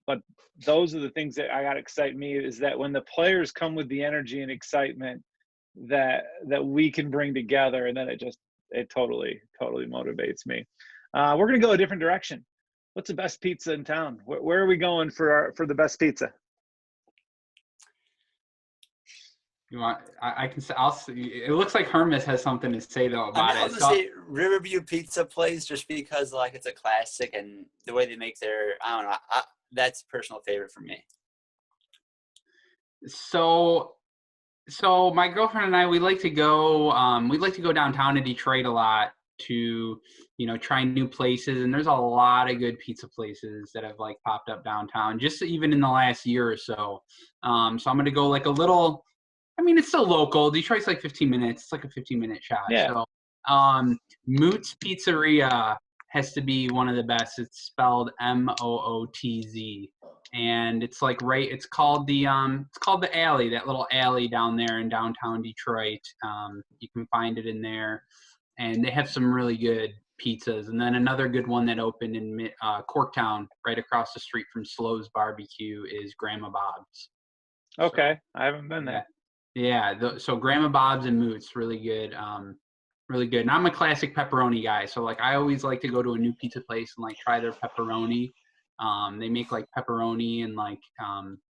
but those are the things that I got excite me, is that when the players come with the energy and excitement that we can bring together, and then it totally motivates me. We're gonna go a different direction. What's the best pizza in town? Where are we going for the best pizza? You want? I can say. I'll see. It looks like Hermes has something to say though about I was gonna say Riverview Pizza Place, just because like it's a classic and the way they make their, I don't know, that's a personal favorite for me. So my girlfriend and I, we like to go downtown to Detroit a lot to, try new places. And there's a lot of good pizza places that have like popped up downtown, just even in the last year or so. So I'm going to go like a little, I mean, it's still local. Detroit's like 15 minutes. It's like a 15-minute shot. Yeah. So Moot's Pizzeria has to be one of the best. It's spelled Mootz. And it's like it's called the Alley, that little alley down there in downtown Detroit. You can find it in there, and they have some really good pizzas. And then another good one that opened in Corktown, right across the street from Slow's Barbecue, is Grandma Bob's. Okay, I haven't been there. Yeah, so Grandma Bob's and Moot's, really good, really good. And I'm a classic pepperoni guy, so like I always like to go to a new pizza place and like try their pepperoni. They make like pepperoni and like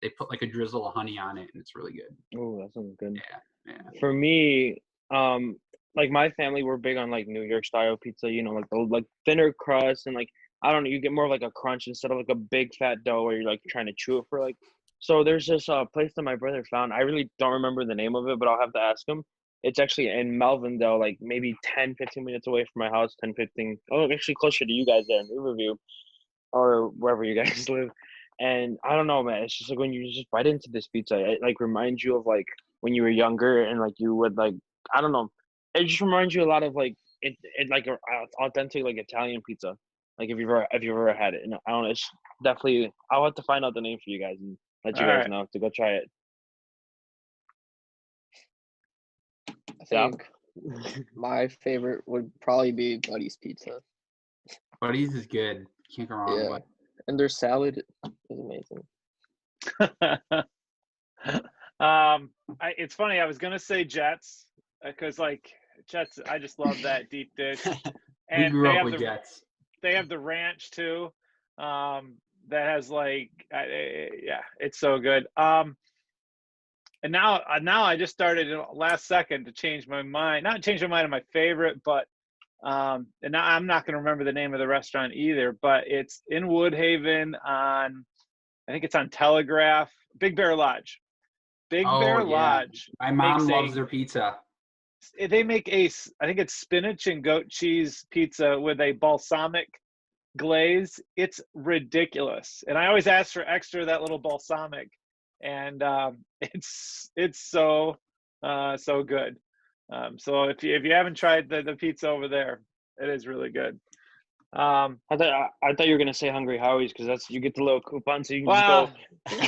they put like a drizzle of honey on it, and it's really good. Oh, that sounds good. Yeah. For me, like my family, we're big on like New York style pizza. Like the like thinner crust, and like I don't know, you get more of like a crunch instead of like a big fat dough where you're like trying to chew it for like. So there's this place that my brother found. I really don't remember the name of it, but I'll have to ask him. It's actually in Melvindale, like maybe 10, 15 minutes away from my house, 10, 15. Oh, actually closer to you guys there in Riverview or wherever you guys live. And I don't know, man. It's just like when you just bite into this pizza, it like reminds you of like when you were younger and like you would like, I don't know. It just reminds you a lot of like it like authentic like Italian pizza. Like if you've ever had it. And I don't know. It's definitely, I'll have to find out the name for you guys and let you guys know to go try it. I think my favorite would probably be Buddy's Pizza. Buddy's is good. Can't go wrong with it. And their salad is amazing. It's funny. I was gonna say Jets because like Jets, I just love that deep dish. And we grew up with Jets. They have the ranch too. That has like, it's so good. And now I just started last second to change my mind. Not change my mind on my favorite, but and now I'm not going to remember the name of the restaurant either. But it's in Woodhaven I think it's on Telegraph. Big Bear Lodge. Lodge. My mom loves their pizza. They make I think it's spinach and goat cheese pizza with a balsamic glaze. It's ridiculous, and I always ask for extra that little balsamic, and it's so good. So if you haven't tried the pizza over there, it is really good. I thought you were gonna say Hungry Howie's because you get the little coupon, so you can just go.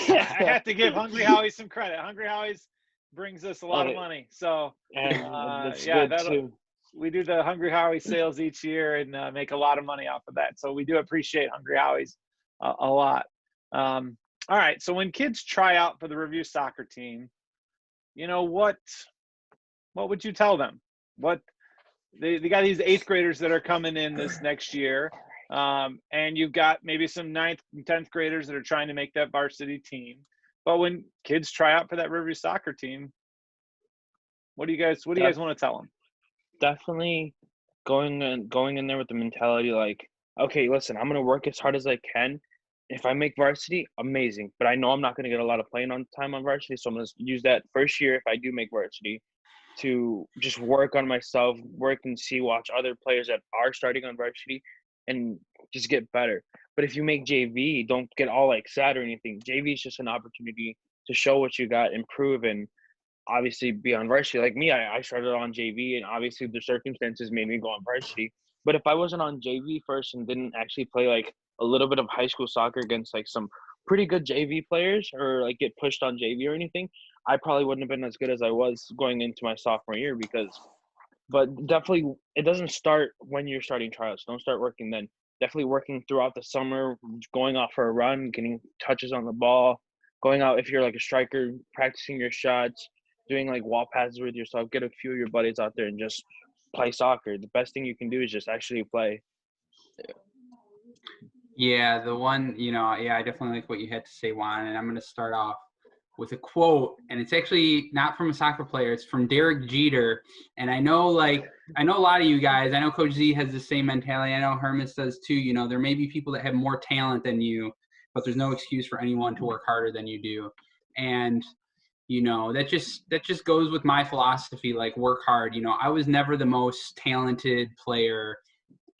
I have to give Hungry Howie's some credit. Hungry Howie's brings us a lot of money, so that's good too. We do the Hungry Howie's sales each year and make a lot of money off of that. So we do appreciate Hungry Howie's a lot. All right. So when kids try out for the Riverview soccer team, you know, what would you tell them? What they got these 8th graders that are coming in this next year. And you've got maybe some 9th and 10th graders that are trying to make that varsity team. But when kids try out for that Riverview soccer team, what do you guys want to tell them? Definitely going in there with the mentality like, okay, listen, I'm gonna work as hard as I can. If I make varsity, amazing. But I know I'm not gonna get a lot of playing on time on varsity, so I'm gonna use that first year if I do make varsity to just work on myself, work and watch other players that are starting on varsity and just get better. But if you make JV, don't get all like sad or anything. JV is just an opportunity to show what you got, improve, and obviously be on varsity. Like me, I started on JV, and obviously the circumstances made me go on varsity. But if I wasn't on JV first and didn't actually play like a little bit of high school soccer against like some pretty good JV players or like get pushed on JV or anything, I probably wouldn't have been as good as I was going into my sophomore year but definitely it doesn't start when you're starting tryouts. Don't start working then. Definitely working throughout the summer, going out for a run, getting touches on the ball, going out if you're like a striker, practicing your shots, doing like wall passes with yourself, get a few of your buddies out there and just play soccer. The best thing you can do is just actually play. Yeah, the one, I definitely like what you had to say, Juan, and I'm going to start off with a quote, and it's actually not from a soccer player, it's from Derek Jeter. And I know a lot of you guys, I know Coach Z has the same mentality. I know Hermes does too. There may be people that have more talent than you, but there's no excuse for anyone to work harder than you do. And that just goes with my philosophy, like work hard. I was never the most talented player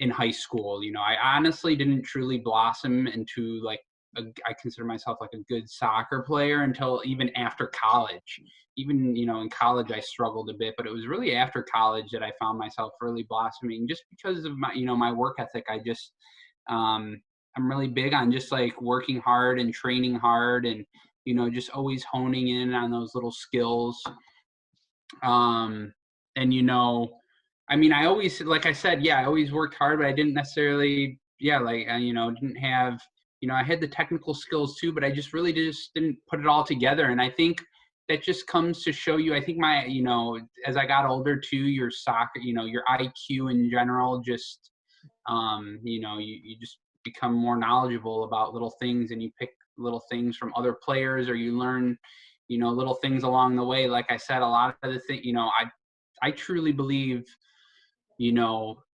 in high school. I honestly didn't truly blossom into like I consider myself like a good soccer player until even after college. Even, in college I struggled a bit, but it was really after college that I found myself really blossoming just because of my, my work ethic. I'm really big on just like working hard and training hard and, just always honing in on those little skills. And, I always, like I said, I always worked hard, but I didn't necessarily, didn't have, I had the technical skills too, but I just really didn't put it all together. And I think that just comes to show you, I think my, as I got older too, your soccer, your IQ in general, just, you just become more knowledgeable about little things and you pick little things from other players or you learn, little things along the way. Like I said, a lot of the things, I truly believe,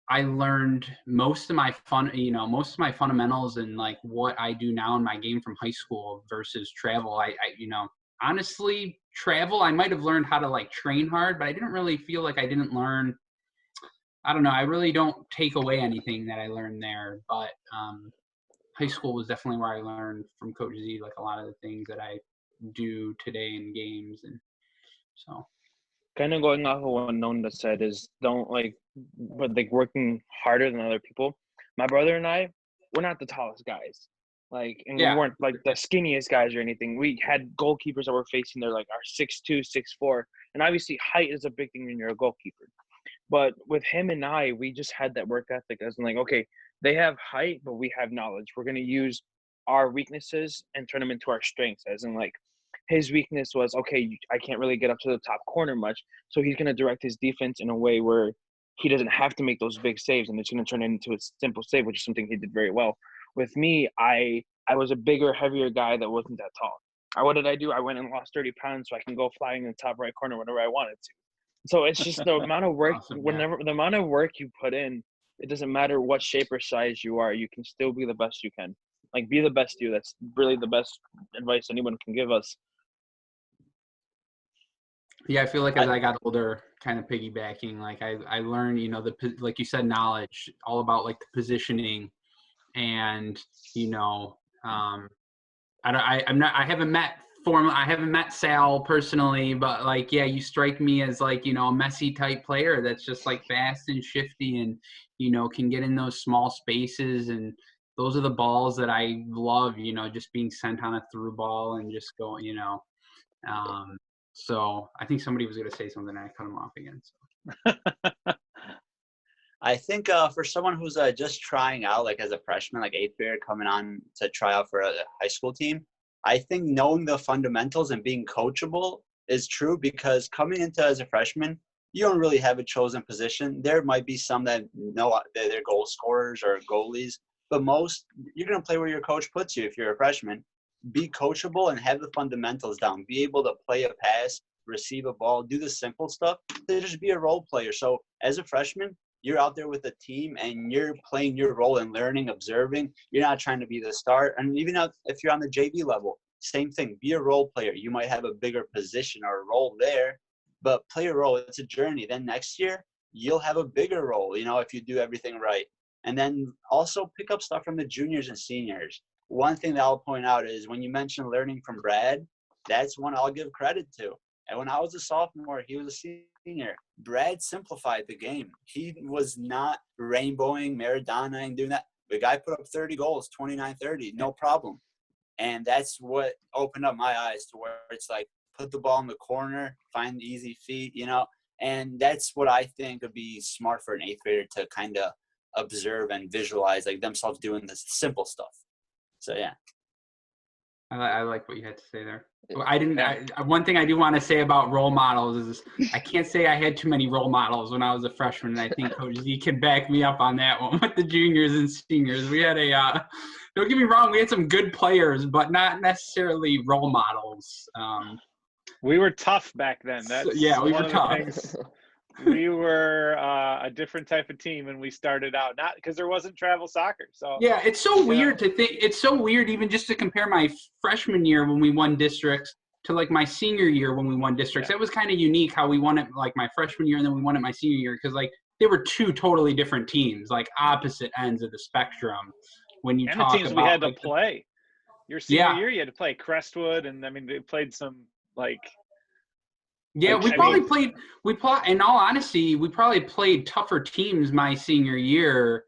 I learned most of my fundamentals and like what I do now in my game from high school versus travel. I honestly, travel, I might have learned how to like train hard, but I didn't really feel like I didn't learn. I don't know. I really don't take away anything that I learned there, but high school was definitely where I learned from Coach Z, like a lot of the things that I do today in games. And so kind of going off of what Nonda said is don't working harder than other people. My brother and I, we're not the tallest guys. We weren't like the skinniest guys or anything. We had goalkeepers that were facing there like are 6'2", 6'4", and obviously height is a big thing when you're a goalkeeper. But with him and I, we just had that work ethic as in like, okay, they have height, but we have knowledge. We're gonna use our weaknesses and turn them into our strengths. As in like, his weakness was, okay, I can't really get up to the top corner much, so he's gonna direct his defense in a way where he doesn't have to make those big saves, and it's gonna turn it into a simple save, which is something he did very well. With me, I was a bigger, heavier guy that wasn't that tall. What did I do? I went and lost 30 pounds so I can go flying in the top right corner whenever I wanted to. So it's just the amount of work. Awesome, the amount of work you put in, it doesn't matter what shape or size you are. You can still be the best you can. Like, be the best you. That's really the best advice anyone can give us. Yeah, I feel like as I got older, kind of piggybacking, like I learned, like you said, knowledge, all about like the positioning, and I haven't met Sal personally, but like, yeah, you strike me as like, a Messi type player that's just like fast and shifty and, can get in those small spaces. And those are the balls that I love, just being sent on a through ball and just going, so I think somebody was going to say something and I cut him off again. So. I think for someone who's just trying out, like as a freshman, like 8th grader coming on to try out for a high school team, I think knowing the fundamentals and being coachable is true, because coming into as a freshman, you don't really have a chosen position. There might be some that know that they're goal scorers or goalies, but most, you're going to play where your coach puts you if you're a freshman. Be coachable and have the fundamentals down. Be able to play a pass, receive a ball, do the simple stuff. To just be a role player. So as a freshman, you're out there with a team and you're playing your role and learning, observing. You're not trying to be the star. And even if you're on the JV level, same thing. Be a role player. You might have a bigger position or a role there, but play a role. It's a journey. Then next year, you'll have a bigger role, if you do everything right. And then also pick up stuff from the juniors and seniors. One thing that I'll point out is when you mentioned learning from Brad, that's one I'll give credit to. And when I was a sophomore, he was a senior. Brad simplified the game. He was not rainbowing, Maradona, and doing that. The guy put up 30 goals, 29-30, no problem. And that's what opened up my eyes to where it's like, put the ball in the corner, find easy feet, And that's what I think would be smart for an 8th grader to kind of observe and visualize, like themselves doing this simple stuff. So, yeah. I like what you had to say there. One thing I do want to say about role models is I can't say I had too many role models when I was a freshman, and I think Coach Z can back me up on that one with the juniors and seniors. We had don't get me wrong, we had some good players, but not necessarily role models. We were tough back then. We were tough. We were a different type of team, and we started out not because there wasn't travel soccer. So yeah, it's so weird to think. It's so weird even just to compare my freshman year when we won districts to like my senior year when we won districts. That was kind of unique how we won it like my freshman year and then we won it my senior year, because like they were two totally different teams, like opposite ends of the spectrum. When you talk the teams about, we had like, to play. Your senior year, you had to play Crestwood, and I mean they played some like. Yeah, in all honesty, we probably played tougher teams my senior year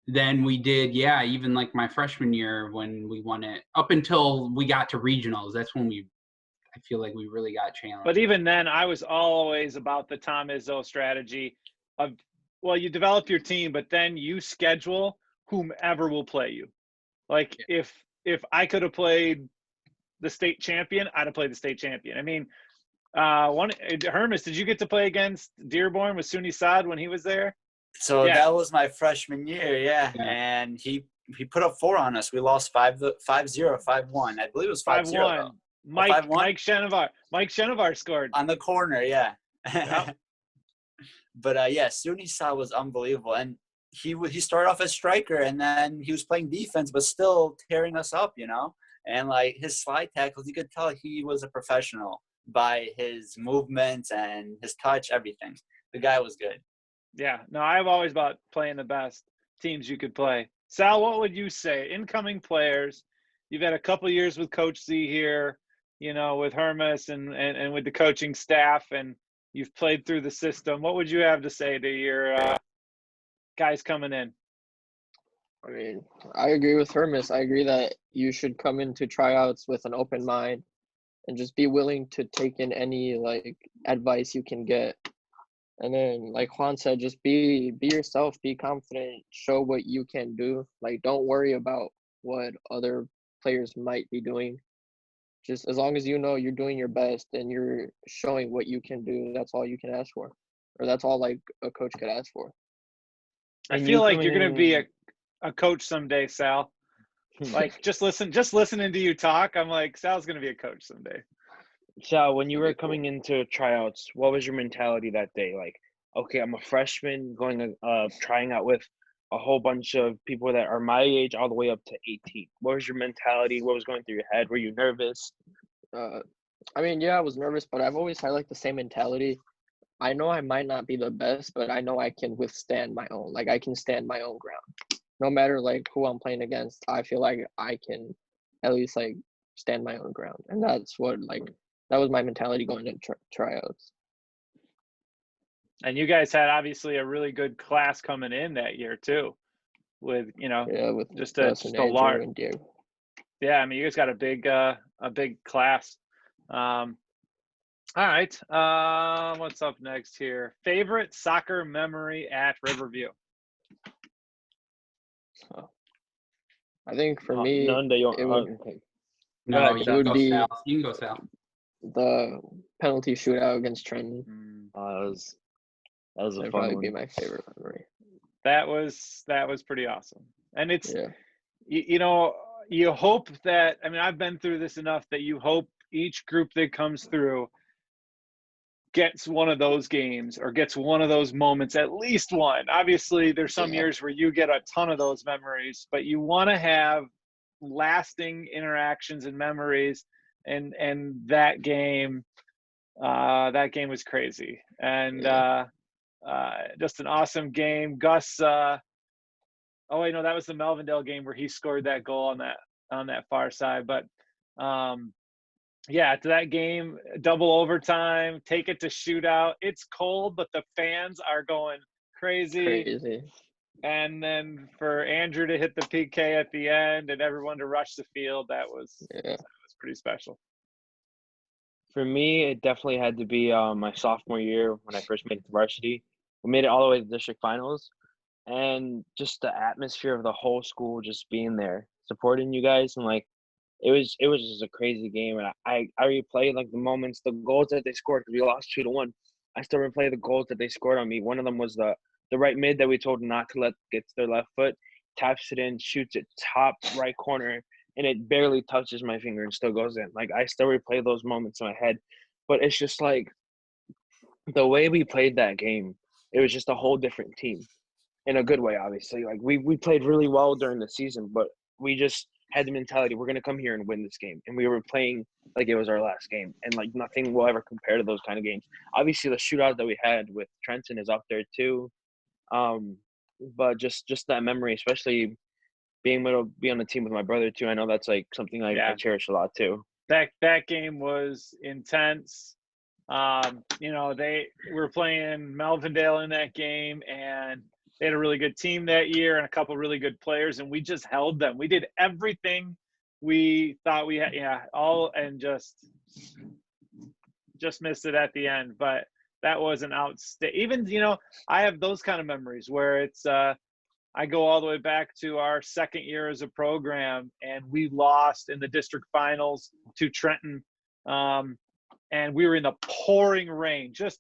than we did, even like my freshman year when we won it. Up until we got to regionals, that's when I feel like we really got challenged. But even then, I was always about the Tom Izzo strategy of, well, you develop your team, but then you schedule whomever will play you. Like if I could have played the state champion, I'd have played the state champion. I mean, Hermes, did you get to play against Dearborn with Suni Saad when he was there? So that was my freshman year, and he put up 4 on us. We lost 5-0, 5-1. I believe it was 5-0. Mike Shenovar scored on the corner, Yep. But Suni Saad was unbelievable, and he started off as striker, and then he was playing defense, but still tearing us up, And like his slide tackles, you could tell he was a professional by his movements and his touch, everything. The guy was good. Yeah, no, I've always about playing the best teams you could play. Sal, what would you say? Incoming players, you've had a couple of years with Coach Z here, with Hermes and with the coaching staff, and you've played through the system. What would you have to say to your guys coming in? I mean, I agree with Hermes. I agree that you should come into tryouts with an open mind and just be willing to take in any like advice you can get. And then like Juan said, just be yourself, be confident, show what you can do. Like don't worry about what other players might be doing. Just as long as you know you're doing your best and you're showing what you can do, that's all you can ask for. Or that's all like a coach could ask for. I feel like you're going to be a coach someday, Sal. Like just listening to you talk, I'm like, Sal's going to be a coach someday. Sal, when you were coming into tryouts, what was your mentality that day? Like, okay, I'm a freshman going trying out with a whole bunch of people that are my age all the way up to 18. What was your mentality? What was going through your head? Were you nervous? I mean, I was nervous, but I've always had like the same mentality. I know I might not be the best, but I know I can withstand my own. Like I can stand my own ground. No matter like who I'm playing against, I feel like I can at least like stand my own ground. And that's what that was my mentality going into tryouts. And you guys had obviously a really good class coming in that year too, with with just a large. Yeah, I mean you guys got a big class. All right, what's up next here? Favorite soccer memory at Riverview? I think for me, No, But you it can would go be Sal. You can go Sal. the penalty shootout against Trenton. That was a That'd fun probably one. be my favorite memory. That was pretty awesome. And it's Yeah. you know, you hope that, I mean, I've been through this enough that you hope each group that comes through gets one of those games or gets one of those moments, at least one. Obviously, there's some years where you get a ton of those memories, but you want to have lasting interactions and memories. And that game was crazy. And just an awesome game. Gus, oh wait, no, that was the Melvindale game where he scored that goal on that far side. But yeah, to that game, double overtime, take it to shootout. It's cold, but the fans are going crazy. And then for Andrew to hit the PK at the end and everyone to rush the field, that was pretty special. For me, it definitely had to be my sophomore year when I first made it to varsity. We made it all the way to district finals, and just the atmosphere of the whole school just being there, supporting you guys, and like it was just a crazy game. And I replayed like the moments, the goals that they scored because we lost 2-1. I still replay the goals that they scored on me. One of them was the right mid that we told him not to let get to their left foot, taps it in, shoots it top right corner, and it barely touches my finger and still goes in. Like, I still replay those moments in my head. But it's just like the way we played that game, it was just a whole different team in a good way, obviously. Like, we played really well during the season, but we just had the mentality, we're going to come here and win this game. And we were playing like it was our last game. And, like, nothing will ever compare to those kind of games. Obviously, the shootout that we had with Trenton is up there too. But just that memory, especially being able to be on the team with my brother too, I know that's like something I cherish a lot too. That game was intense. You know, they were playing Melvindale in that game, and they had a really good team that year and a couple really good players, and we just held them. We did everything we thought we had, and just missed it at the end. But that was an outstanding. Even, I have those kind of memories where it's I go all the way back to our second year as a program, and we lost in the district finals to Trenton. And we were in the pouring rain, just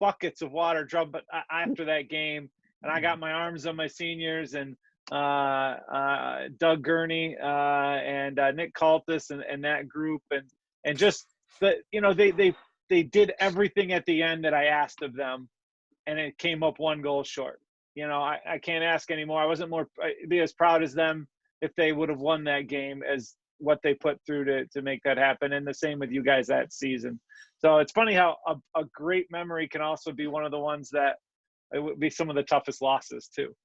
buckets of water drummed. But after that game, and I got my arms on my seniors and Doug Gurney and Nick Kaltis and that group, and just they did everything at the end that I asked of them, and it came up one goal short. I can't ask anymore. I wasn't more be as proud as them if they would have won that game as what they put through to make that happen. And the same with you guys that season. So it's funny how a great memory can also be one of the ones that it would be some of the toughest losses too.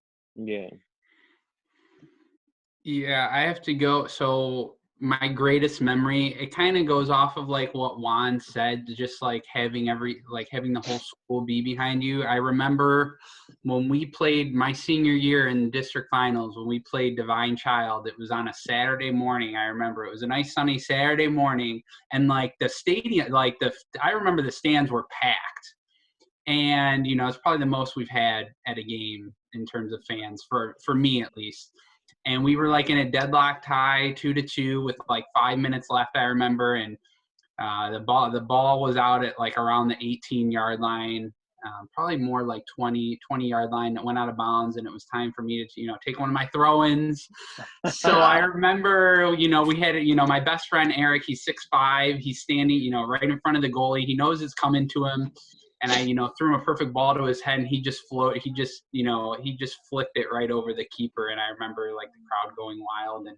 Yeah, I have to go. So my greatest memory, it kind of goes off of like what Juan said, just like having the whole school be behind you. I remember when we played my senior year in district finals, when we played Divine Child, it was on a Saturday morning. I remember it was a nice sunny Saturday morning, and like the stadium, I remember the stands were packed. And, it's probably the most we've had at a game in terms of fans for me at least. And we were like in a deadlock tie, 2-2 with like 5 minutes left, I remember. And the ball was out at like around the 18-yard line, probably more like 20-yard line that went out of bounds. And it was time for me to, take one of my throw-ins. So I remember, we had, my best friend, Eric, he's 6'5". He's standing, right in front of the goalie. He knows it's coming to him. And I, threw him a perfect ball to his head, and he just floated. He just flicked it right over the keeper. And I remember like the crowd going wild. And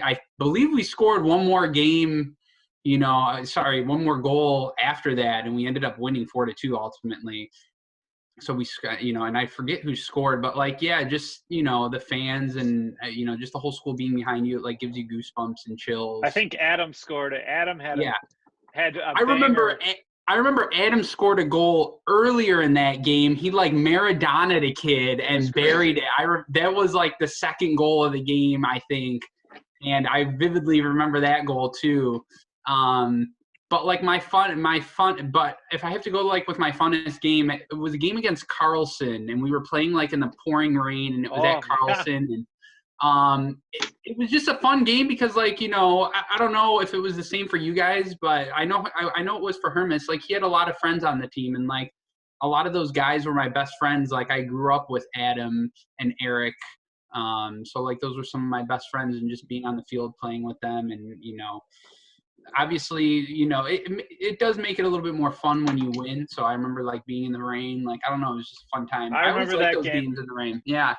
I believe we scored one more game, one more goal after that, and we ended up winning 4-2 ultimately. So we, and I forget who scored, but just the fans and just the whole school being behind you, it like gives you goosebumps and chills. I think Adam scored it. Adam had I remember Adam scored a goal earlier in that game. He like Maradona'd a kid and buried it. That was like the second goal of the game, I think. And I vividly remember that goal too. But like but if I have to go like with my funnest game, it was a game against Carlson, and we were playing like in the pouring rain, and it was at Carlson. It was just a fun game because, like, you know, I don't know if it was the same for you guys, but I know it was for Hermes. Like, he had a lot of friends on the team, and like a lot of those guys were my best friends. Like, I grew up with Adam and Eric. So like those were some of my best friends, and just being on the field playing with them, and you know, obviously, you know, it does make it a little bit more fun when you win. So I remember like being in the rain, like, I don't know, it was just a fun time. I always remember like that those game. games in the rain. Yeah.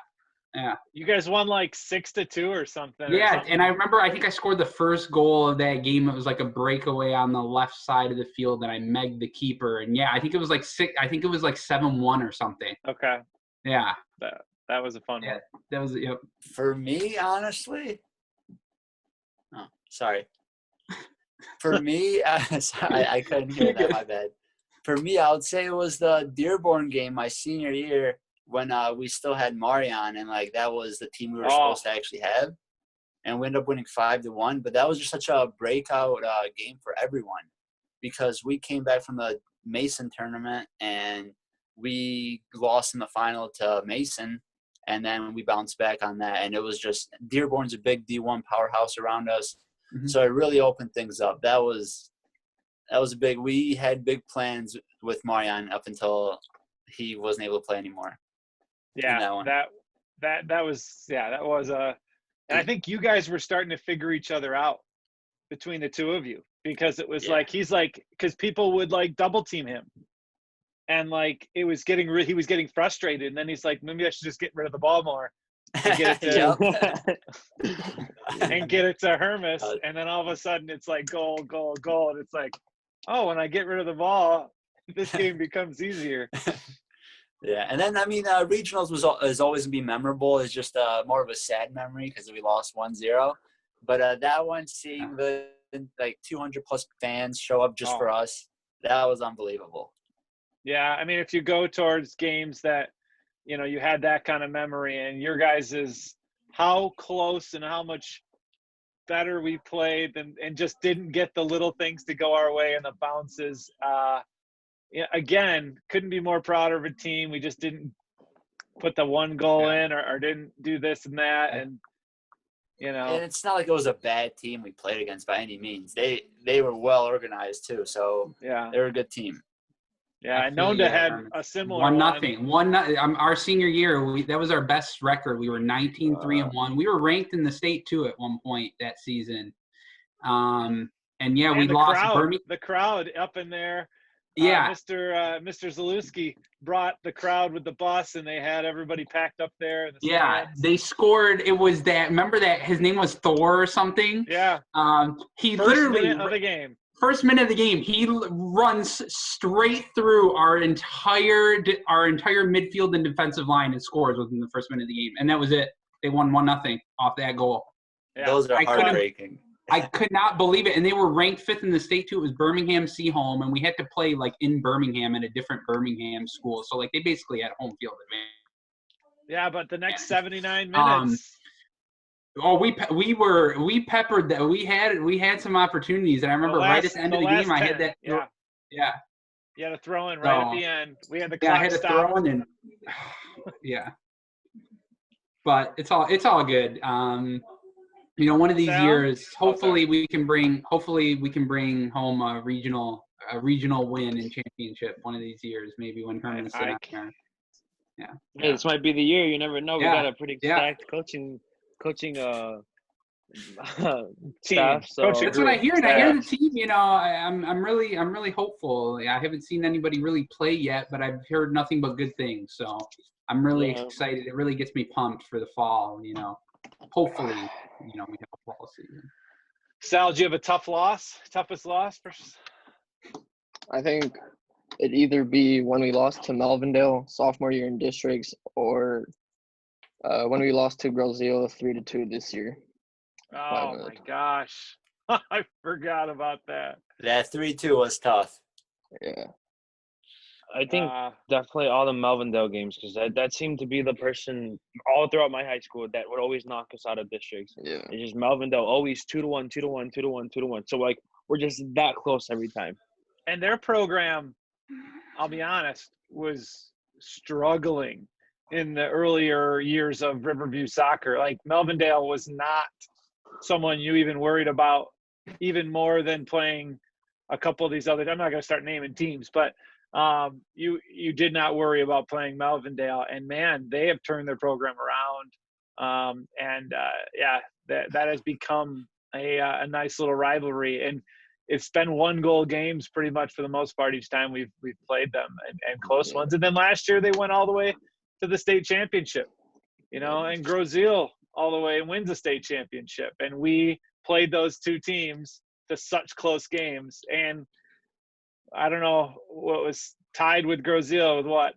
Yeah. You guys won like 6-2 or something. Yeah, and I remember I think I scored the first goal of that game. It was like a breakaway on the left side of the field, and I megged the keeper. And yeah, I think it was like 7-1 or something. Okay. Yeah. That was a fun one. That was yep. For me, honestly. Oh, sorry. For me, I couldn't hear that. My bad. For me, I would say it was the Dearborn game my senior year when we still had Marion, and like that was the team we were supposed to actually have, and we ended up winning 5-1. But that was just such a breakout game for everyone because we came back from the Mason tournament and we lost in the final to Mason, and then we bounced back on that. And it was just Dearborn's a big D1 powerhouse around us, so it really opened things up. That was big. We had big plans with Marion up until he wasn't able to play anymore. Yeah, that was and I think you guys were starting to figure each other out between the two of you, because it was like because people would like double team him, and like he was getting frustrated, and then he's like, maybe I should just get rid of the ball more and get it to and get it to Hermes, and then all of a sudden it's like goal, and it's like, oh, when I get rid of the ball, this game becomes easier. Yeah, and then I mean, regionals is always gonna be memorable. It's just more of a sad memory because we lost 1-0. But that one, seeing the like 200 plus fans show up just for us, that was unbelievable. Yeah, I mean, if you go towards games that, you know, you had that kind of memory, and your guys is how close and how much better we played and just didn't get the little things to go our way and the bounces. Again, couldn't be more proud of a team. We just didn't put the one goal in or didn't do this and that. And, you know. And it's not like it was a bad team we played against by any means. They were well organized too. So they were a good team. Yeah, and Nonda had a similar 1-0. Our senior year, that was our best record. We were 19-3-1. We were ranked in the state too at one point that season. And we lost. The crowd up in there. Yeah, Mr. Zalewski brought the crowd with the bus, and they had everybody packed up there. In the stands. They scored. It was that. Remember that his name was Thor or something. Yeah. He First minute of the game. First minute of the game, he runs straight through our entire midfield and defensive line and scores within the first minute of the game, and that was it. They won 1-0 off that goal. Yeah. Those are heartbreaking. I could not believe it. And they were ranked 5th in the state, too. It was Birmingham Seaholm, and we had to play, like, in Birmingham at a different Birmingham school. So, like, they basically had home field advantage. Yeah, but the next 79 minutes. We peppered that. We had some opportunities, and I remember right at the end of the game, 10, I had that. Yeah. You had a throw in right at the end. We had the clock I had a throw in, and but it's all good. You know, one of these years, hopefully we can bring home a regional win and championship one of these years, maybe when Herman's there. Yeah, this might be the year. You never know. We got a pretty stacked coaching staff. So that's what I hear, and I hear the team. You know, I'm really hopeful. I haven't seen anybody really play yet, but I've heard nothing but good things. So I'm really excited. It really gets me pumped for the fall. You know, hopefully, you know, we have a fall season. Sal, do you have a toughest loss? I think it'd either be when we lost to Melvindale sophomore year in districts, or when we lost to Grosseto 3-2 this year. Oh my gosh. I forgot about that. That 3-2 was tough. Yeah. I think definitely all the Melvindale games, because that seemed to be the person all throughout my high school that would always knock us out of districts. Yeah. It's just Melvindale always 2-1, 2-1, 2-1, 2-1. So like we're just that close every time. And their program, I'll be honest, was struggling in the earlier years of Riverview soccer. Like Melvindale was not someone you even worried about, even more than playing a couple of these other. I'm not going to start naming teams, but you did not worry about playing Melvindale, and man, they have turned their program around. That has become a nice little rivalry, and it's been 1-goal games pretty much for the most part each time we've played them, and close ones. And then last year they went all the way to the state championship, and Grozil all the way and wins the state championship. And we played those two teams to such close games. And I don't know what was tied with Grozil with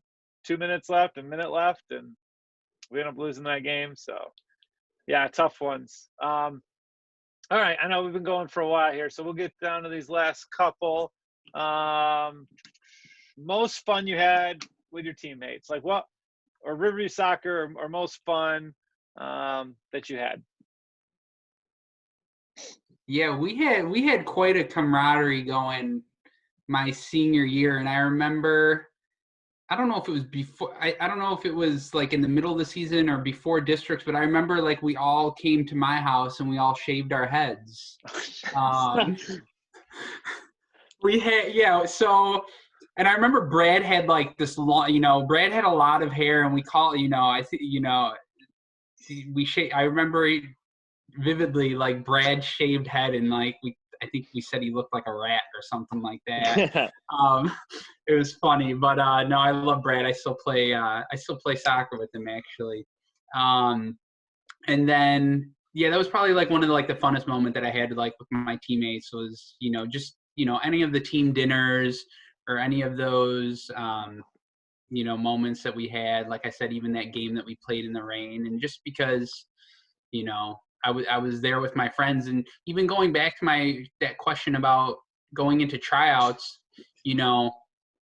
2 minutes left, a minute left, and we ended up losing that game. So yeah, tough ones. All right, I know we've been going for a while here, so we'll get down to these last couple. Most fun you had with your teammates, like what, or Riverview soccer, or most fun that you had? Yeah, we had quite a camaraderie going my senior year, and I remember, I don't know if it was before, I don't know if it was like in the middle of the season or before districts, but I remember like we all came to my house and we all shaved our heads. We had, so, and I remember Brad had like this long, Brad had a lot of hair, and we call, I remember vividly like Brad shaved head, and like I think we said he looked like a rat or something like that. It was funny, but no, I love Brad. I still play soccer with him actually. And then that was probably like one of the funnest moment that I had like with my teammates was just any of the team dinners or any of those moments that we had. Like I said, even that game that we played in the rain, and just because I was there with my friends. And even going back to that question about going into tryouts,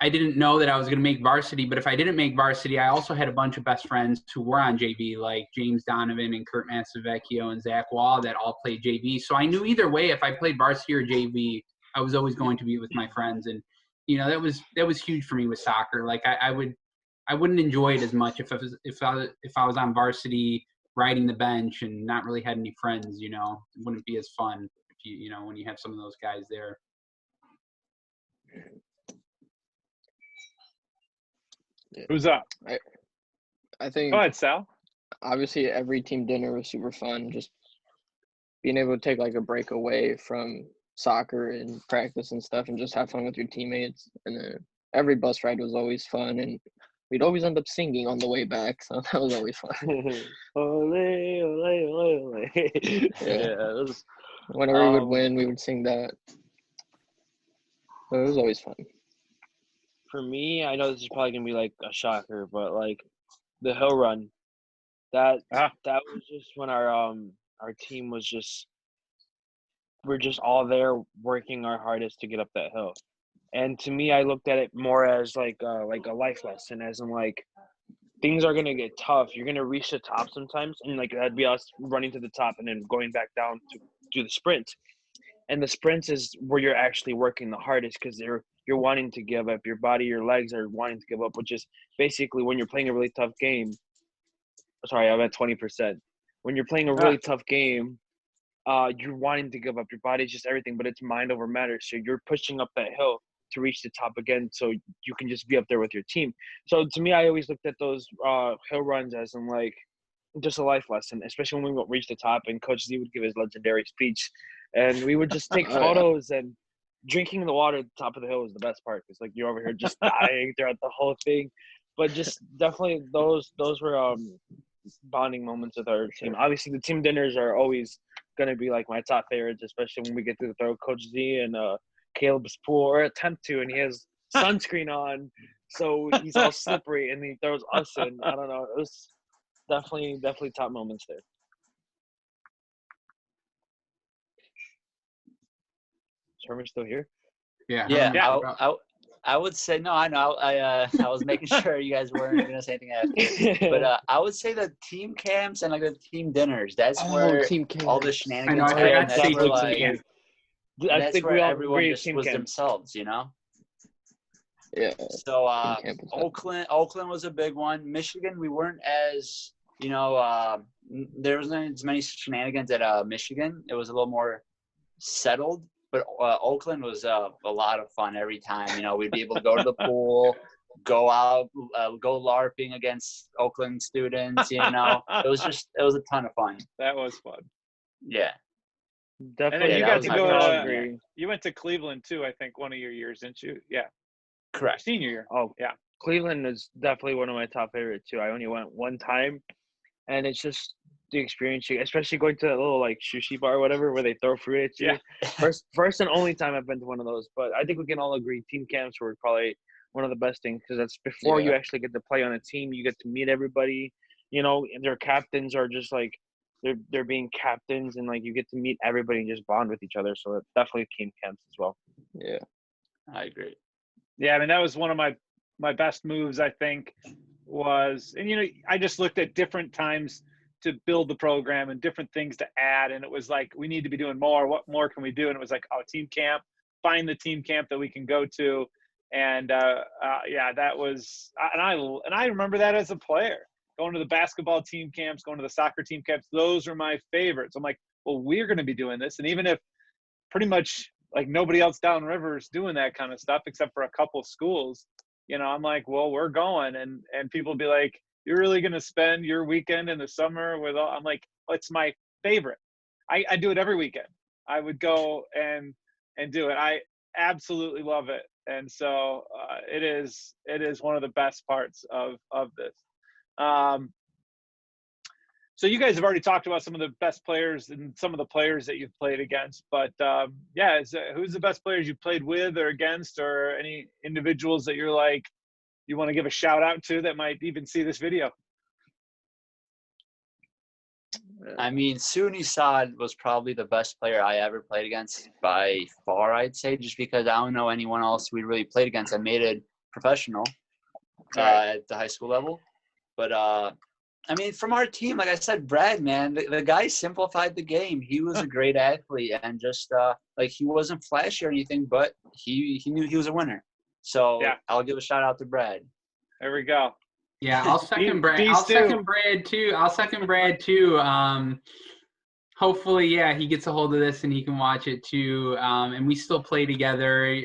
I didn't know that I was going to make varsity, but if I didn't make varsity, I also had a bunch of best friends who were on JV, like James Donovan and Kurt Massavecchio and Zach Wall, that all played JV. So I knew either way, if I played varsity or JV, I was always going to be with my friends. And, that was huge for me with soccer. Like I wouldn't enjoy it as much if I was on varsity riding the bench and not really had any friends. It wouldn't be as fun if when you have some of those guys there. Who's up? I think. Go ahead, Sal. Obviously, every team dinner was super fun. Just being able to take like a break away from soccer and practice and stuff, and just have fun with your teammates. And then every bus ride was always fun, and we'd always end up singing on the way back, so that was always fun. Ole, ole, ole, ole. Yeah, whenever we would win, we would sing that. So it was always fun. For me, I know this is probably gonna be like a shocker, but like the hill run, that was just when our team was we're just all there working our hardest to get up that hill. And to me, I looked at it more as like a life lesson, as in like things are gonna get tough. You're gonna reach the top sometimes, and like that'd be us running to the top and then going back down to do the sprint. And the sprints is where you're actually working the hardest, because you're wanting to give up. Your body, your legs are wanting to give up, which is basically when you're playing a really tough game. Sorry, I'm at 20%. When you're playing a really tough game, you're wanting to give up. Your body's just everything, but it's mind over matter. So you're pushing up that hill to reach the top again, so you can just be up there with your team. So to me, I always looked at those hill runs as in like just a life lesson, especially when we would reach the top and Coach Z would give his legendary speech, and we would just take photos. And drinking the water at the top of the hill was the best part, because like you're over here just dying throughout the whole thing. But just definitely those were bonding moments with our team. Obviously, the team dinners are always gonna be like my top favorites, especially when we get to throw Coach Z and Caleb's pool, or attempt to, and he has sunscreen on, so he's all slippery, and he throws us in. I don't know. It was definitely top moments there. Is Herman still here? Yeah. I would say no. I know. I was making sure you guys weren't going to say anything after. But I would say the team camps and like the team dinners. That's where all the shenanigans happen. That's where everyone just was themselves. Yeah. So Team camp was Oakland was a big one. Michigan, we weren't as there wasn't as many shenanigans at Michigan. It was a little more settled. But Oakland was a lot of fun every time. We'd be able to go to the pool, go out, go LARPing against Oakland students. It was a ton of fun. That was fun. Yeah. And Definitely. then you that got was to my go first to, one, yeah. you went to Cleveland too, I think, one of your years, didn't you? Yeah. Correct. Senior year. Oh, Yeah. Cleveland is definitely one of my top favorites too. I only went one time, and it's just the experience, especially going to that little like sushi bar or whatever where they throw fruit at you. Yeah. First and only time I've been to one of those. But I think we can all agree team camps were probably one of the best things because that's before you actually get to play on a team. You get to meet everybody. And their captains are just like they're being captains, and like you get to meet everybody and just bond with each other. So it's definitely team camps as well. Yeah. I agree. Yeah, I mean, that was one of my best moves, I think, was, and I just looked at different times to build the program and different things to add, and it was like, we need to be doing more. What more can we do? And it was like, team camp, find the team camp that we can go to. And yeah, that was, and I remember that as a player, going to the basketball team camps, going to the soccer team camps. Those are my favorites. I'm like, well, we're going to be doing this. And even if pretty much like nobody else downriver is doing that kind of stuff except for a couple of schools, I'm like, well, we're going. And people be like, you're really going to spend your weekend in the summer with all, I'm like, it's my favorite. I do it every weekend. I would go and do it. I absolutely love it. And so it is one of the best parts of this. So you guys have already talked about some of the best players and some of the players that you've played against, but yeah, who's the best players you played with or against, or any individuals that you're like, you want to give a shout out to that might even see this video? I mean, Suni Saad was probably the best player I ever played against by far, I'd say, just because I don't know anyone else we really played against. I made it professional at the high school level. But, I mean, from our team, like I said, Brad, man, the guy simplified the game. He was a great athlete, and just, like, he wasn't flashy or anything, but he knew he was a winner. So yeah. I'll give a shout out to Brad. There we go. Yeah, I'll second Brad. I'll second Brad too. Hopefully, yeah, he gets a hold of this and he can watch it too. And we still play together.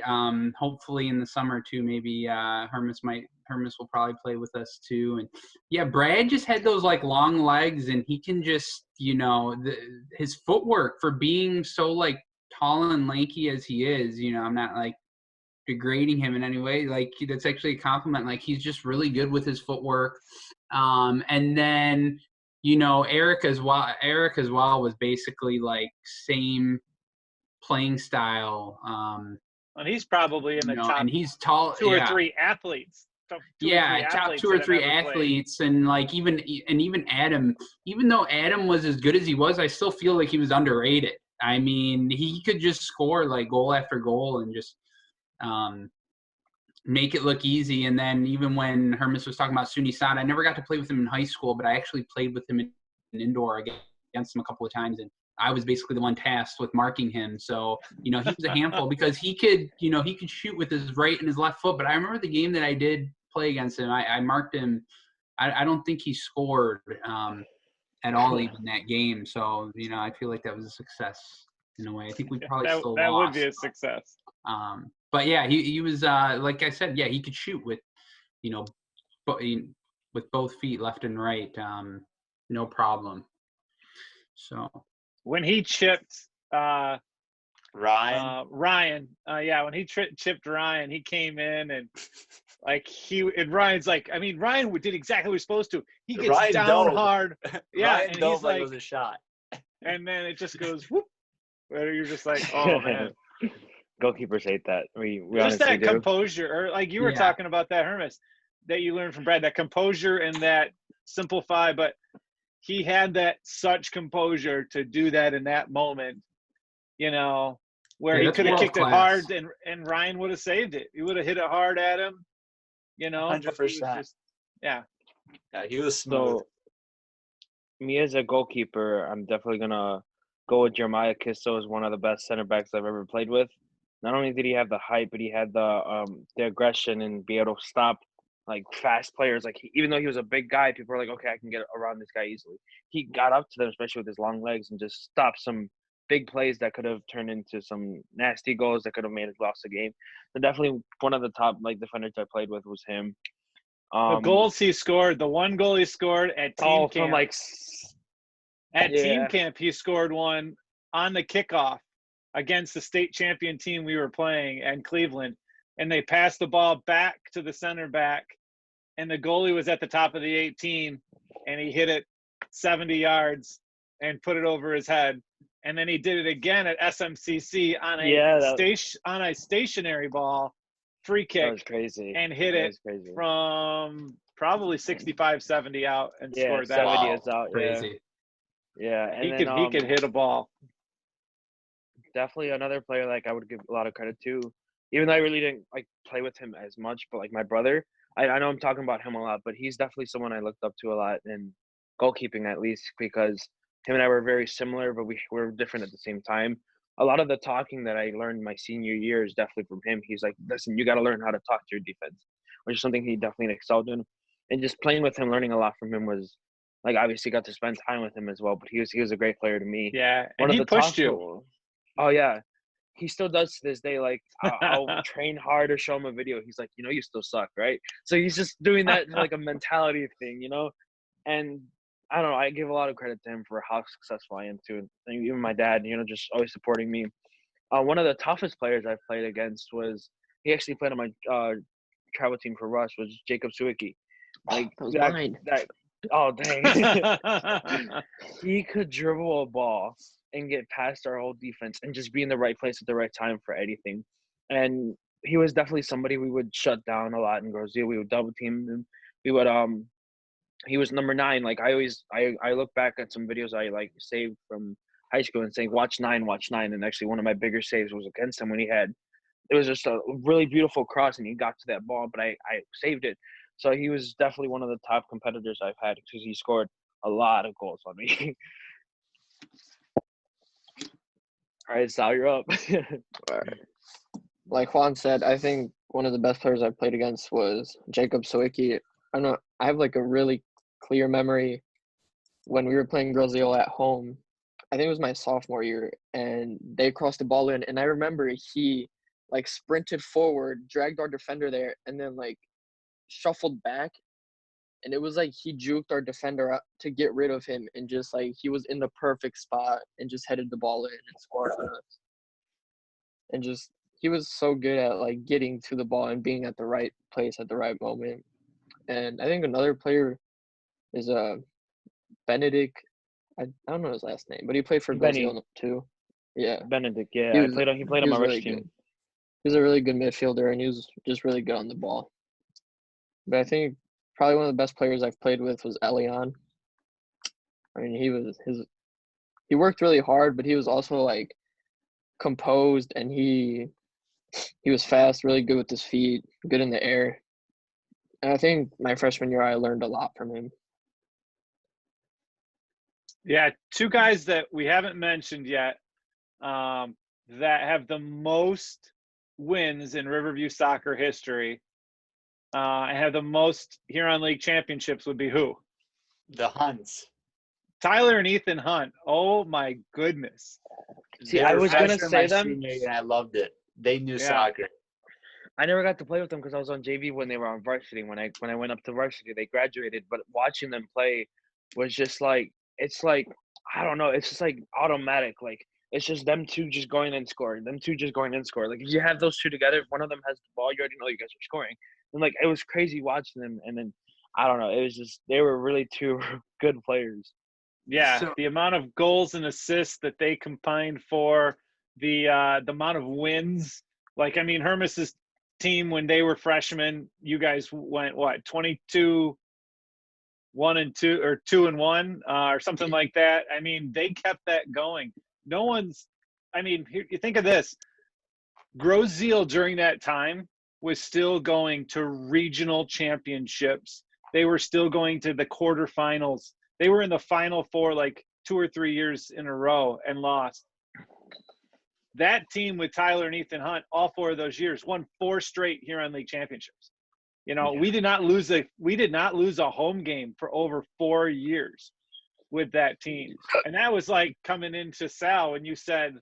Hopefully in the summer too. Maybe Hermes will probably play with us too. And yeah, Brad just had those like long legs, and he can just, his footwork for being so like tall and lanky as he is. I'm not like degrading him in any way. Like, that's actually a compliment. Like, he's just really good with his footwork. And then, Eric as well was basically like same playing style. And he's probably in the top, and he's tall, two or three athletes. Top two or three athletes, and like even Adam, even though Adam was as good as he was, I still feel like he was underrated. I mean, he could just score like goal after goal and just make it look easy. And then even when Hermes was talking about Suni Saad, I never got to play with him in high school, but I actually played with him in indoor against him a couple of times, and I was basically the one tasked with marking him. So, he was a handful because he could shoot with his right and his left foot. But I remember the game that I did play against him, I marked him. I don't think he scored at all even that game. So, I feel like that was a success in a way. I think we probably still that lost. Would be a success. But yeah, he was like I said, yeah, he could shoot with, with both feet, left and right, no problem. So when he chipped Ryan, when he chipped Ryan, he came in and like Ryan's like, I mean, Ryan did exactly what he was supposed to. He gets Ryan down dove. hard, yeah, Ryan and dove he's like, it was a shot, and then it just goes whoop. Where you're just like, oh man. Goalkeepers hate that. We just that do. composure, or like you were talking about that, Hermes, that you learned from Brad, that composure and that simplify, but he had that such composure to do that in that moment, where he could have kicked it hard and Ryan would have saved it. He would have hit it hard at him, 100%. Yeah, he was smooth. So, me as a goalkeeper, I'm definitely gonna go with Jeremiah Kisto as one of the best center backs I've ever played with. not only did he have the height, but he had the aggression and be able to stop like fast players. Like even though he was a big guy, people were like, okay, I can get around this guy easily. He got up to them, especially with his long legs, and just stopped some big plays that could have turned into some nasty goals that could have made us lost the game. So definitely one of the top like defenders I played with was him. The goals he scored, the one goal he scored at team camp. From like at team camp, he scored one on the kickoff against the state champion team we were playing in Cleveland, and they passed the ball back to the center back, and the goalie was at the top of the 18, and he hit it 70 yards and put it over his head. And then he did it again at SMCC on a stationary ball, free kick. That was crazy. And hit it from probably 65, 70 out and scored that. 70 is out. Crazy. Yeah. And he could hit a ball. Definitely another player like I would give a lot of credit to, even though I really didn't like play with him as much, but like my brother, I know I'm talking about him a lot, but he's definitely someone I looked up to a lot in goalkeeping, at least, because him and I were very similar, but we were different at the same time. A lot of the talking that I learned my senior year is definitely from him. He's like, listen, you got to learn how to talk to your defense, which is something he definitely excelled in. And just playing with him, learning a lot from him was like, obviously got to spend time with him as well, but he was a great player to me. Yeah, and he pushed you. Oh, yeah. He still does to this day. Like, I'll train hard or show him a video. He's like, you still suck, right? So he's just doing that like a mentality thing, And I don't know. I give a lot of credit to him for how successful I am too. And even my dad, just always supporting me. One of the toughest players I've played against was he actually played on my travel team for Rush was Jacob Sawicki. Like that. Oh dang! He could dribble a ball and get past our whole defense and just be in the right place at the right time for anything. And he was definitely somebody we would shut down a lot in girls' deal. We would double team him. We would he was number 9. Like I look back at some videos I like saved from high school and saying, watch 9. And actually one of my bigger saves was against him when it was just a really beautiful cross and he got to that ball, but I saved it. So he was definitely one of the top competitors I've had because he scored a lot of goals on me. All right, Sal, you're up. Like Juan said, I think one of the best players I played against was Jacob Sawicki. I have like a really clear memory when we were playing Brazil at home. I think it was my sophomore year, and they crossed the ball in, and I remember he like sprinted forward, dragged our defender there, and then like shuffled back, and it was like he juked our defender up to get rid of him, and just like he was in the perfect spot and just headed the ball in and scored on us. And just he was so good at like getting to the ball and being at the right place at the right moment. And I think another player is Benedict. I don't know his last name, but he played for Brazil too. Yeah, Benedict. Yeah, he played on my rush team. He was a really good midfielder, and he was just really good on the ball. But I think probably one of the best players I've played with was Elian. I mean, he worked really hard, but he was also like composed, and he was fast, really good with his feet, good in the air. And I think my freshman year I learned a lot from him. Yeah, 2 guys that we haven't mentioned yet that have the most wins in Riverview soccer history and have the most Huron League championships would be who? The Hunts. Tyler and Ethan Hunt. Oh my goodness. See, I was gonna say them. And I loved it. They knew soccer. I never got to play with them because I was on JV when they were on varsity. When I went up to varsity, they graduated. But watching them play was just like, it's like, I don't know. It's just like automatic. Like it's just them two just going and scoring. Like if you have those two together, if one of them has the ball, you already know you guys are scoring. And like it was crazy watching them. And then I don't know. It was just they were really 2 good players. Yeah, so, the amount of goals and assists that they combined for the amount of wins. Like I mean, Hermas's team when they were freshmen, you guys went what 22-1-2 or 2-1 or something like that. I mean, they kept that going. You think of this. Grozeal during that time was still going to regional championships. They were still going to the quarterfinals. They were in the Final Four like 2 or 3 years in a row and lost. that team with Tyler and Ethan Hunt, all 4 of those years, won 4 straight Huron League championships. You know, we did not lose a home game for over 4 years with that team. And that was like coming into Sal when you said,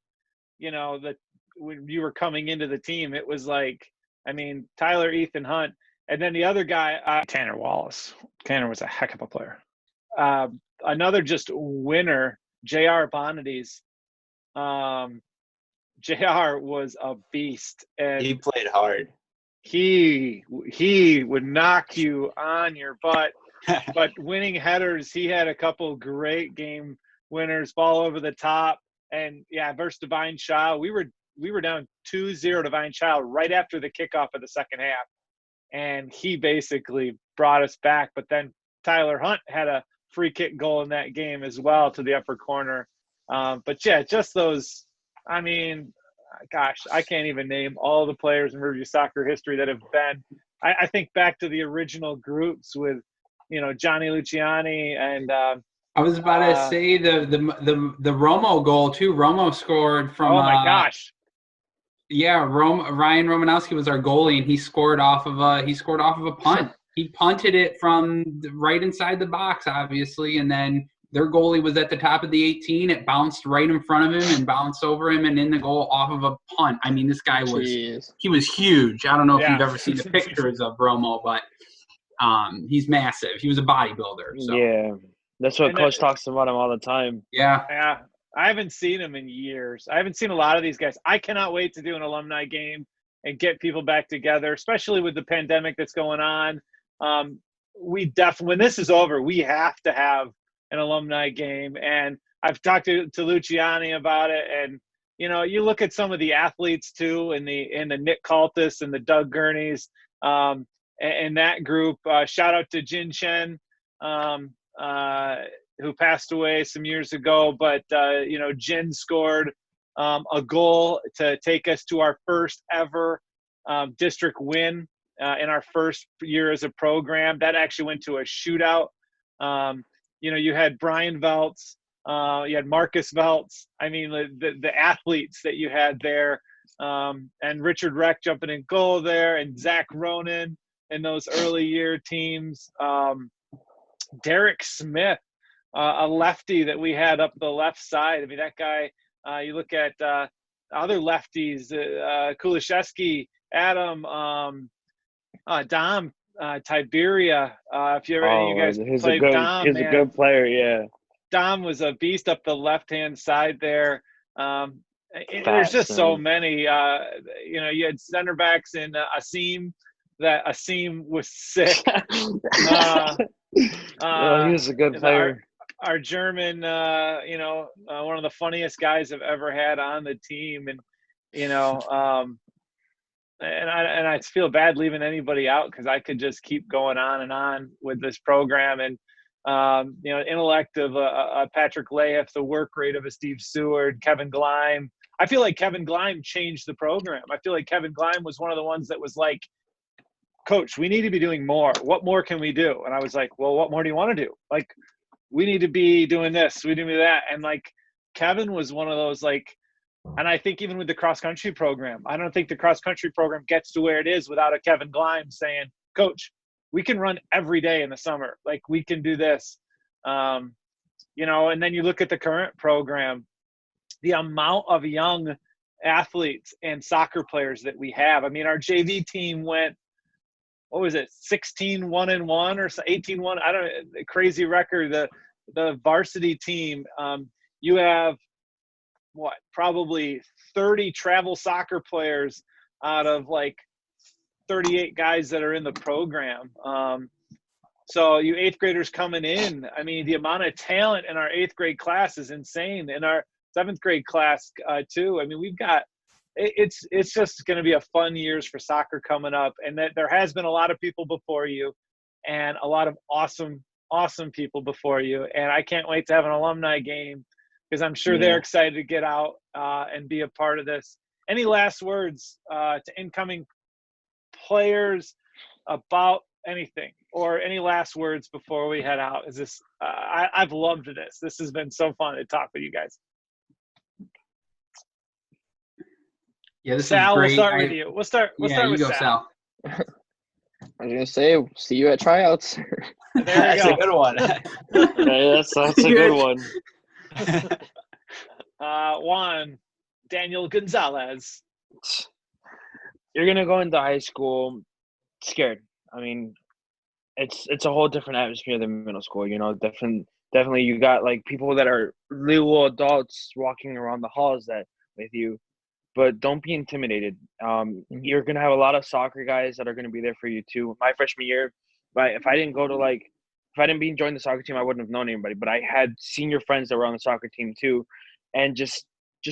you know, that when you were coming into the team, it was like, I mean, Tyler, Ethan Hunt, and then the other guy, Tanner Wallace. Tanner was a heck of a player. Another just winner, J.R. Bonadies. JR was a beast, and He played hard. He would knock you on your butt, but winning headers, he had a couple great game winners, ball over the top, and versus Divine Child, we were down 2-0 to Divine Child right after the kickoff of the second half, and he basically brought us back. But then Tyler Hunt had a free kick goal in that game as well to the upper corner. But yeah, just those. I mean, gosh, I can't even name all the players in Riverview soccer history that have been. I think back to the original groups with, you know, Johnny Luciani and. I was about to say the Romo goal too. Romo scored from. Oh my gosh! Yeah, Ryan Romanowski was our goalie, and he scored off of a punt. He punted it from right inside the box, obviously, and then their goalie was at the top of the 18. It bounced right in front of him and bounced over him and in the goal off of a punt. I mean, this guy was huge. I don't know if you've ever seen the pictures of Romo, but he's massive. He was a bodybuilder. So. Yeah, that's what Coach talks about him all the time. Yeah. I haven't seen him in years. I haven't seen a lot of these guys. I cannot wait to do an alumni game and get people back together, especially with the pandemic that's going on. We definitely, when this is over, we have to have an alumni game. And I've talked to Luciani about it. And, you know, you look at some of the athletes too, and the Nick Caltis and the Doug Gurneys, and that group. Shout out to Jin Chen, who passed away some years ago. But, you know, Jin scored a goal to take us to our first ever district win in our first year as a program. That actually went to a shootout. You know, you had Brian Veltz, you had Marcus Veltz. I mean, the athletes that you had there, and Richard Reck jumping in goal there, and Zach Ronan in those early year teams. Derek Smith, a lefty that we had up the left side. I mean, that guy, you look at other lefties, Kulishevsky, Adam, Dom, Tiberia. If you ever, any of you guys played Dom, he's a good player, yeah. Dom was a beast up the left-hand side there. There's just so many. You know, you had center backs in Asim. That Asim was sick. He was a good player. Our German, you know, one of the funniest guys I've ever had on the team, and you know, and I feel bad leaving anybody out because I could just keep going on and on with this program. And you know, intellect of Patrick Layeth, the work rate of a Steve Seward, Kevin Gleim. I feel like Kevin Gleim changed the program. I feel like Kevin Gleim was one of the ones that was like, Coach, we need to be doing more. What more can we do? And I was like, well, what more do you want to do? Like, we need to be doing this. We need to do that. And like, Kevin was one of those, like, and I think even with the cross country program, I don't think the cross country program gets to where it is without a Kevin Gleim saying, Coach, we can run every day in the summer. Like, we can do this. You know, and then you look at the current program, the amount of young athletes and soccer players that we have. I mean, our JV team went, what was it, 16-1-1 or 18-1? I don't know, crazy record. The varsity team, you have what, probably 30 travel soccer players out of like 38 guys that are in the program. So you eighth graders coming in, I mean, the amount of talent in our eighth grade class is insane. In our seventh grade class too. I mean, we've got, it's just going to be a fun years for soccer coming up, and that there has been a lot of people before you and a lot of awesome people before you. And I can't wait to have an alumni game because I'm sure they're excited to get out and be a part of this. Any last words to incoming players about anything, or any last words before we head out? Is this, I've loved this. This has been so fun to talk with you guys. Yeah, this is Sal, we'll great. start with you. We'll start You with go, Sal. I was gonna say, see you at tryouts. There we That's go. a good one. Yeah, that's a good one. Juan, Daniel Gonzalez. You're gonna go into high school scared. I mean, it's a whole different atmosphere than middle school. You know, definitely you got like people that are little adults walking around the halls that with you, but don't be intimidated. You're gonna have a lot of soccer guys that are gonna be there for you too. My freshman year, but if I didn't join the soccer team, I wouldn't have known anybody. But I had senior friends that were on the soccer team too, and just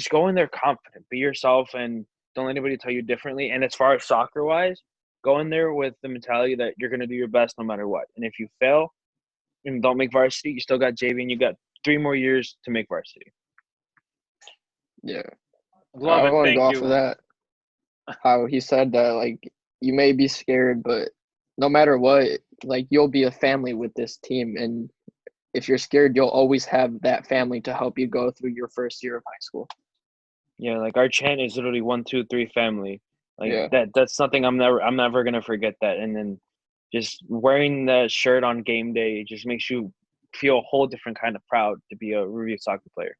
go in there confident, be yourself, and don't let anybody tell you differently. And as far as soccer wise, go in there with the mentality that you're gonna do your best no matter what. And if you fail and don't make varsity, you still got JV, and you got 3 more years to make varsity. Yeah. Love I it. want to Thank go off you. of that. How he said that, like, you may be scared, but no matter what, like, you'll be a family with this team. And if you're scared, you'll always have that family to help you go through your first year of high school. Yeah, like our chant is literally 1, 2, 3 family. Like Yeah. that's something I'm never gonna forget that. And then just wearing the shirt on game day just makes you feel a whole different kind of proud to be a Riverview soccer player.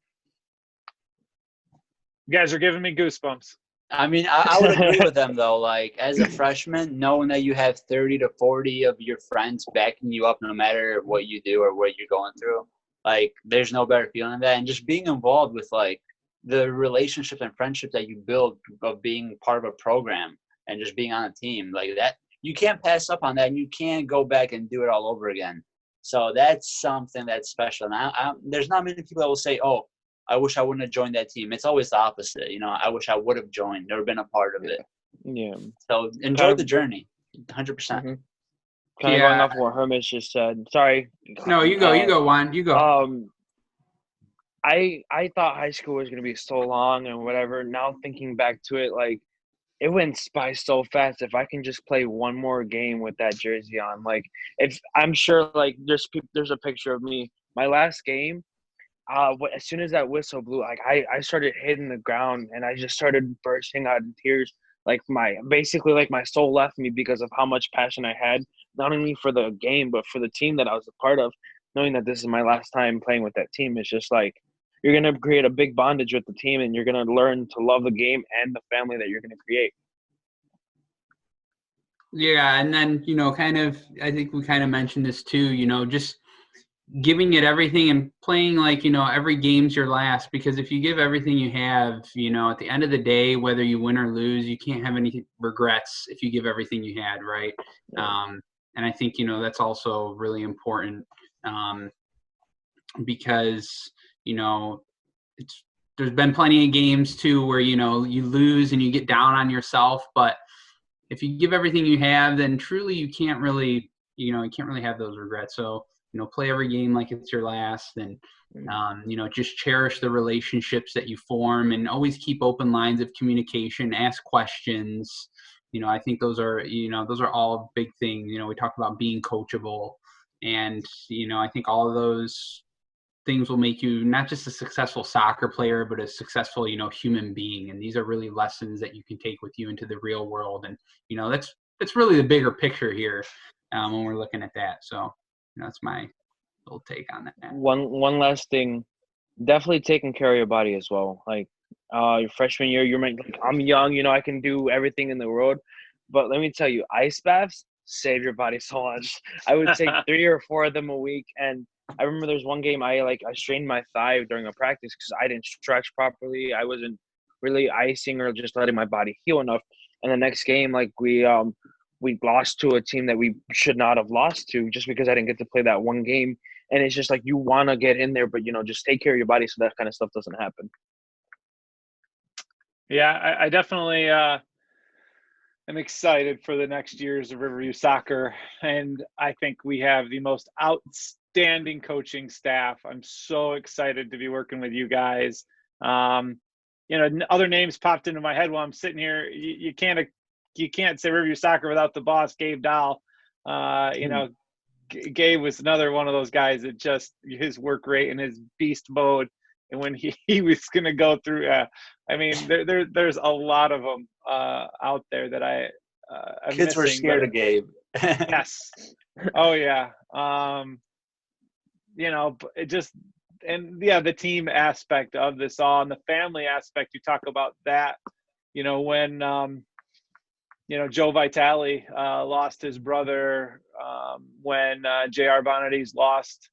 You guys are giving me goosebumps. I mean, I would agree with them though. Like as a freshman, knowing that you have 30 to 40 of your friends backing you up no matter what you do or what you're going through, like there's no better feeling than that. And just being involved with like the relationships and friendships that you build of being part of a program and just being on a team like that, you can't pass up on that, and you can't go back and do it all over again. So that's something that's special. And there's not many people that will say, "Oh, I wish I wouldn't have joined that team." It's always the opposite. You know, I wish I would have joined, never been a part of it. Yeah. So enjoy the journey, 100%. Mm-hmm. Kind of going off what Hermes just said. Sorry. No, you go, Juan. You go. I thought high school was gonna be so long and whatever. Now thinking back to it, like it went by so fast. If I can just play one more game with that jersey on, like if I'm sure, like there's a picture of me. My last game, as soon as that whistle blew, like I started hitting the ground and I just started bursting out in tears. Like my soul left me because of how much passion I had, not only for the game but for the team that I was a part of. Knowing that this is my last time playing with that team, it's just like you're gonna create a big bondage with the team, and you're gonna learn to love the game and the family that you're gonna create. Yeah, and then I think we kind of mentioned this too. Just giving it everything and playing like every game's your last, because if you give everything you have, at the end of the day, whether you win or lose, you can't have any regrets if you give everything you had, right? And I think that's also really important, because there's been plenty of games too where you lose and you get down on yourself, but if you give everything you have, then truly you can't really have those regrets. So play every game like it's your last, and just cherish the relationships that you form, and always keep open lines of communication, ask questions. I think those are all big things. We talked about being coachable, and I think all of those things will make you not just a successful soccer player, but a successful, human being. And these are really lessons that you can take with you into the real world. And, that's really the bigger picture here, when we're looking at that. So that's my little take on that. One last thing, definitely taking care of your body as well. Like your freshman year, I'm young, I can do everything in the world. But let me tell you, ice baths save your body so much. I would take 3 or 4 of them a week, and I remember there's one game I strained my thigh during a practice because I didn't stretch properly. I wasn't really icing or just letting my body heal enough. And the next game, like we lost to a team that we should not have lost to just because I didn't get to play that one game. And it's just like you want to get in there, but just take care of your body so that kind of stuff doesn't happen. Yeah, I definitely am excited for the next years of Riverview Soccer, and I think we have the most outstanding coaching staff. I'm so excited to be working with you guys. Other names popped into my head while I'm sitting here. You can't say Riverview Soccer without the boss, Gabe Dahl. Gabe was another one of those guys that just his work rate and his beast mode when he was going to go through. I mean, there's a lot of them out there that I'm Kids were missing, scared of Gabe. Yes. Oh yeah. It just, and yeah, the team aspect of this all, and the family aspect. You talk about that. When Joe Vitale lost his brother, when J.R. Bonadies lost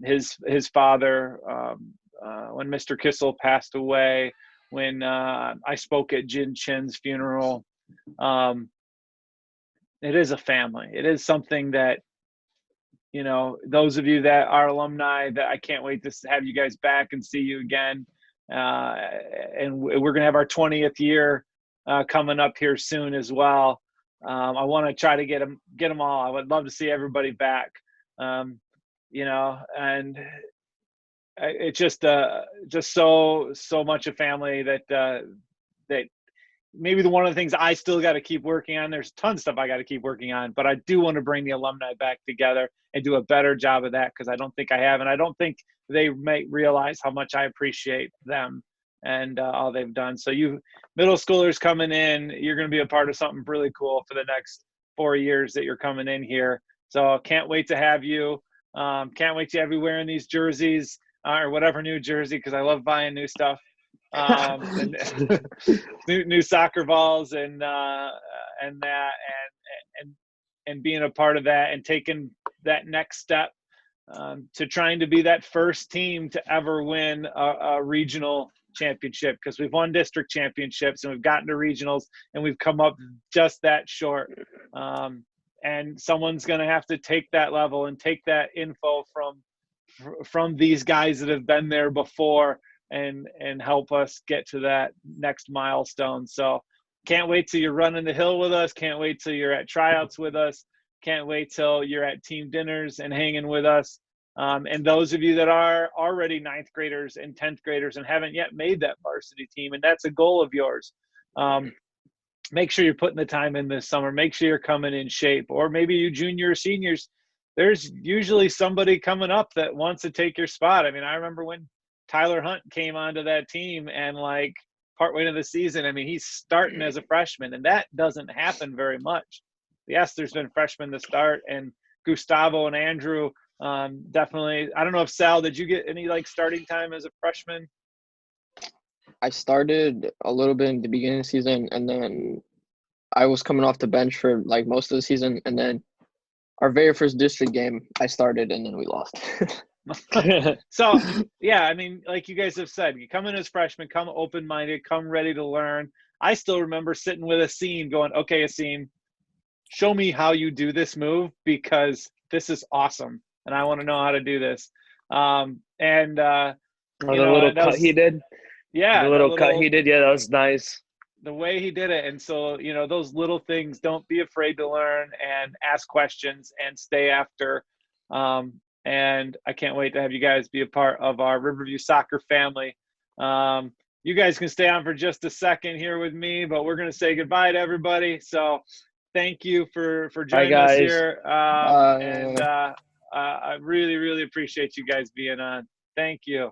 his father, when Mr. Kissel passed away, when I spoke at Jin Chen's funeral. It is a family. It is something that, those of you that are alumni, that I can't wait to have you guys back and see you again. And we're going to have our 20th year coming up here soon as well. I want to try to get them all. I would love to see everybody back. And it's just so much a family that maybe one of the things I still got to keep working on. There's tons of stuff I got to keep working on, but I do want to bring the alumni back together and do a better job of that, because I don't think I have, and I don't think they may realize how much I appreciate them and all they've done. So you middle schoolers coming in, you're going to be a part of something really cool for the next 4 years that you're coming in here. So can't wait to have you. Can't wait to have you wearing these jerseys or whatever new jersey, because I love buying new stuff. And new soccer balls and being a part of that and taking that next step to trying to be that first team to ever win a regional championship, because we've won district championships and we've gotten to regionals and we've come up just that short. And someone's going to have to take that level and take that info from these guys that have been there before and help us get to that next milestone. So can't wait till you're running the hill with us. Can't wait till you're at tryouts with us. Can't wait till you're at team dinners and hanging with us. And those of you that are already 9th graders and 10th graders and haven't yet made that varsity team, and that's a goal of yours, make sure you're putting the time in this summer. Make sure you're coming in shape. Or maybe you junior or seniors, there's usually somebody coming up that wants to take your spot. I mean, I remember when Tyler Hunt came onto that team and like partway into the season, I mean, he's starting as a freshman, and that doesn't happen very much. Yes, there's been freshmen to start, and Gustavo and Andrew definitely. I don't know if Sal, did you get any like starting time as a freshman? I started a little bit in the beginning of the season, and then I was coming off the bench for like most of the season, and then our very first district game I started, and then we lost. So yeah, I mean, like you guys have said, you come in as freshmen, come open-minded, come ready to learn. I still remember sitting with Asim going, okay, Asim, show me how you do this move, because this is awesome and I want to know how to do this. The little cut he did. Yeah, the little cut he did. Yeah, that was nice. The way he did it. And so, those little things, don't be afraid to learn and ask questions and stay after. And I can't wait to have you guys be a part of our Riverview Soccer family. You guys can stay on for just a second here with me, but we're going to say goodbye to everybody. So thank you for joining us here. I really, really appreciate you guys being on. Thank you.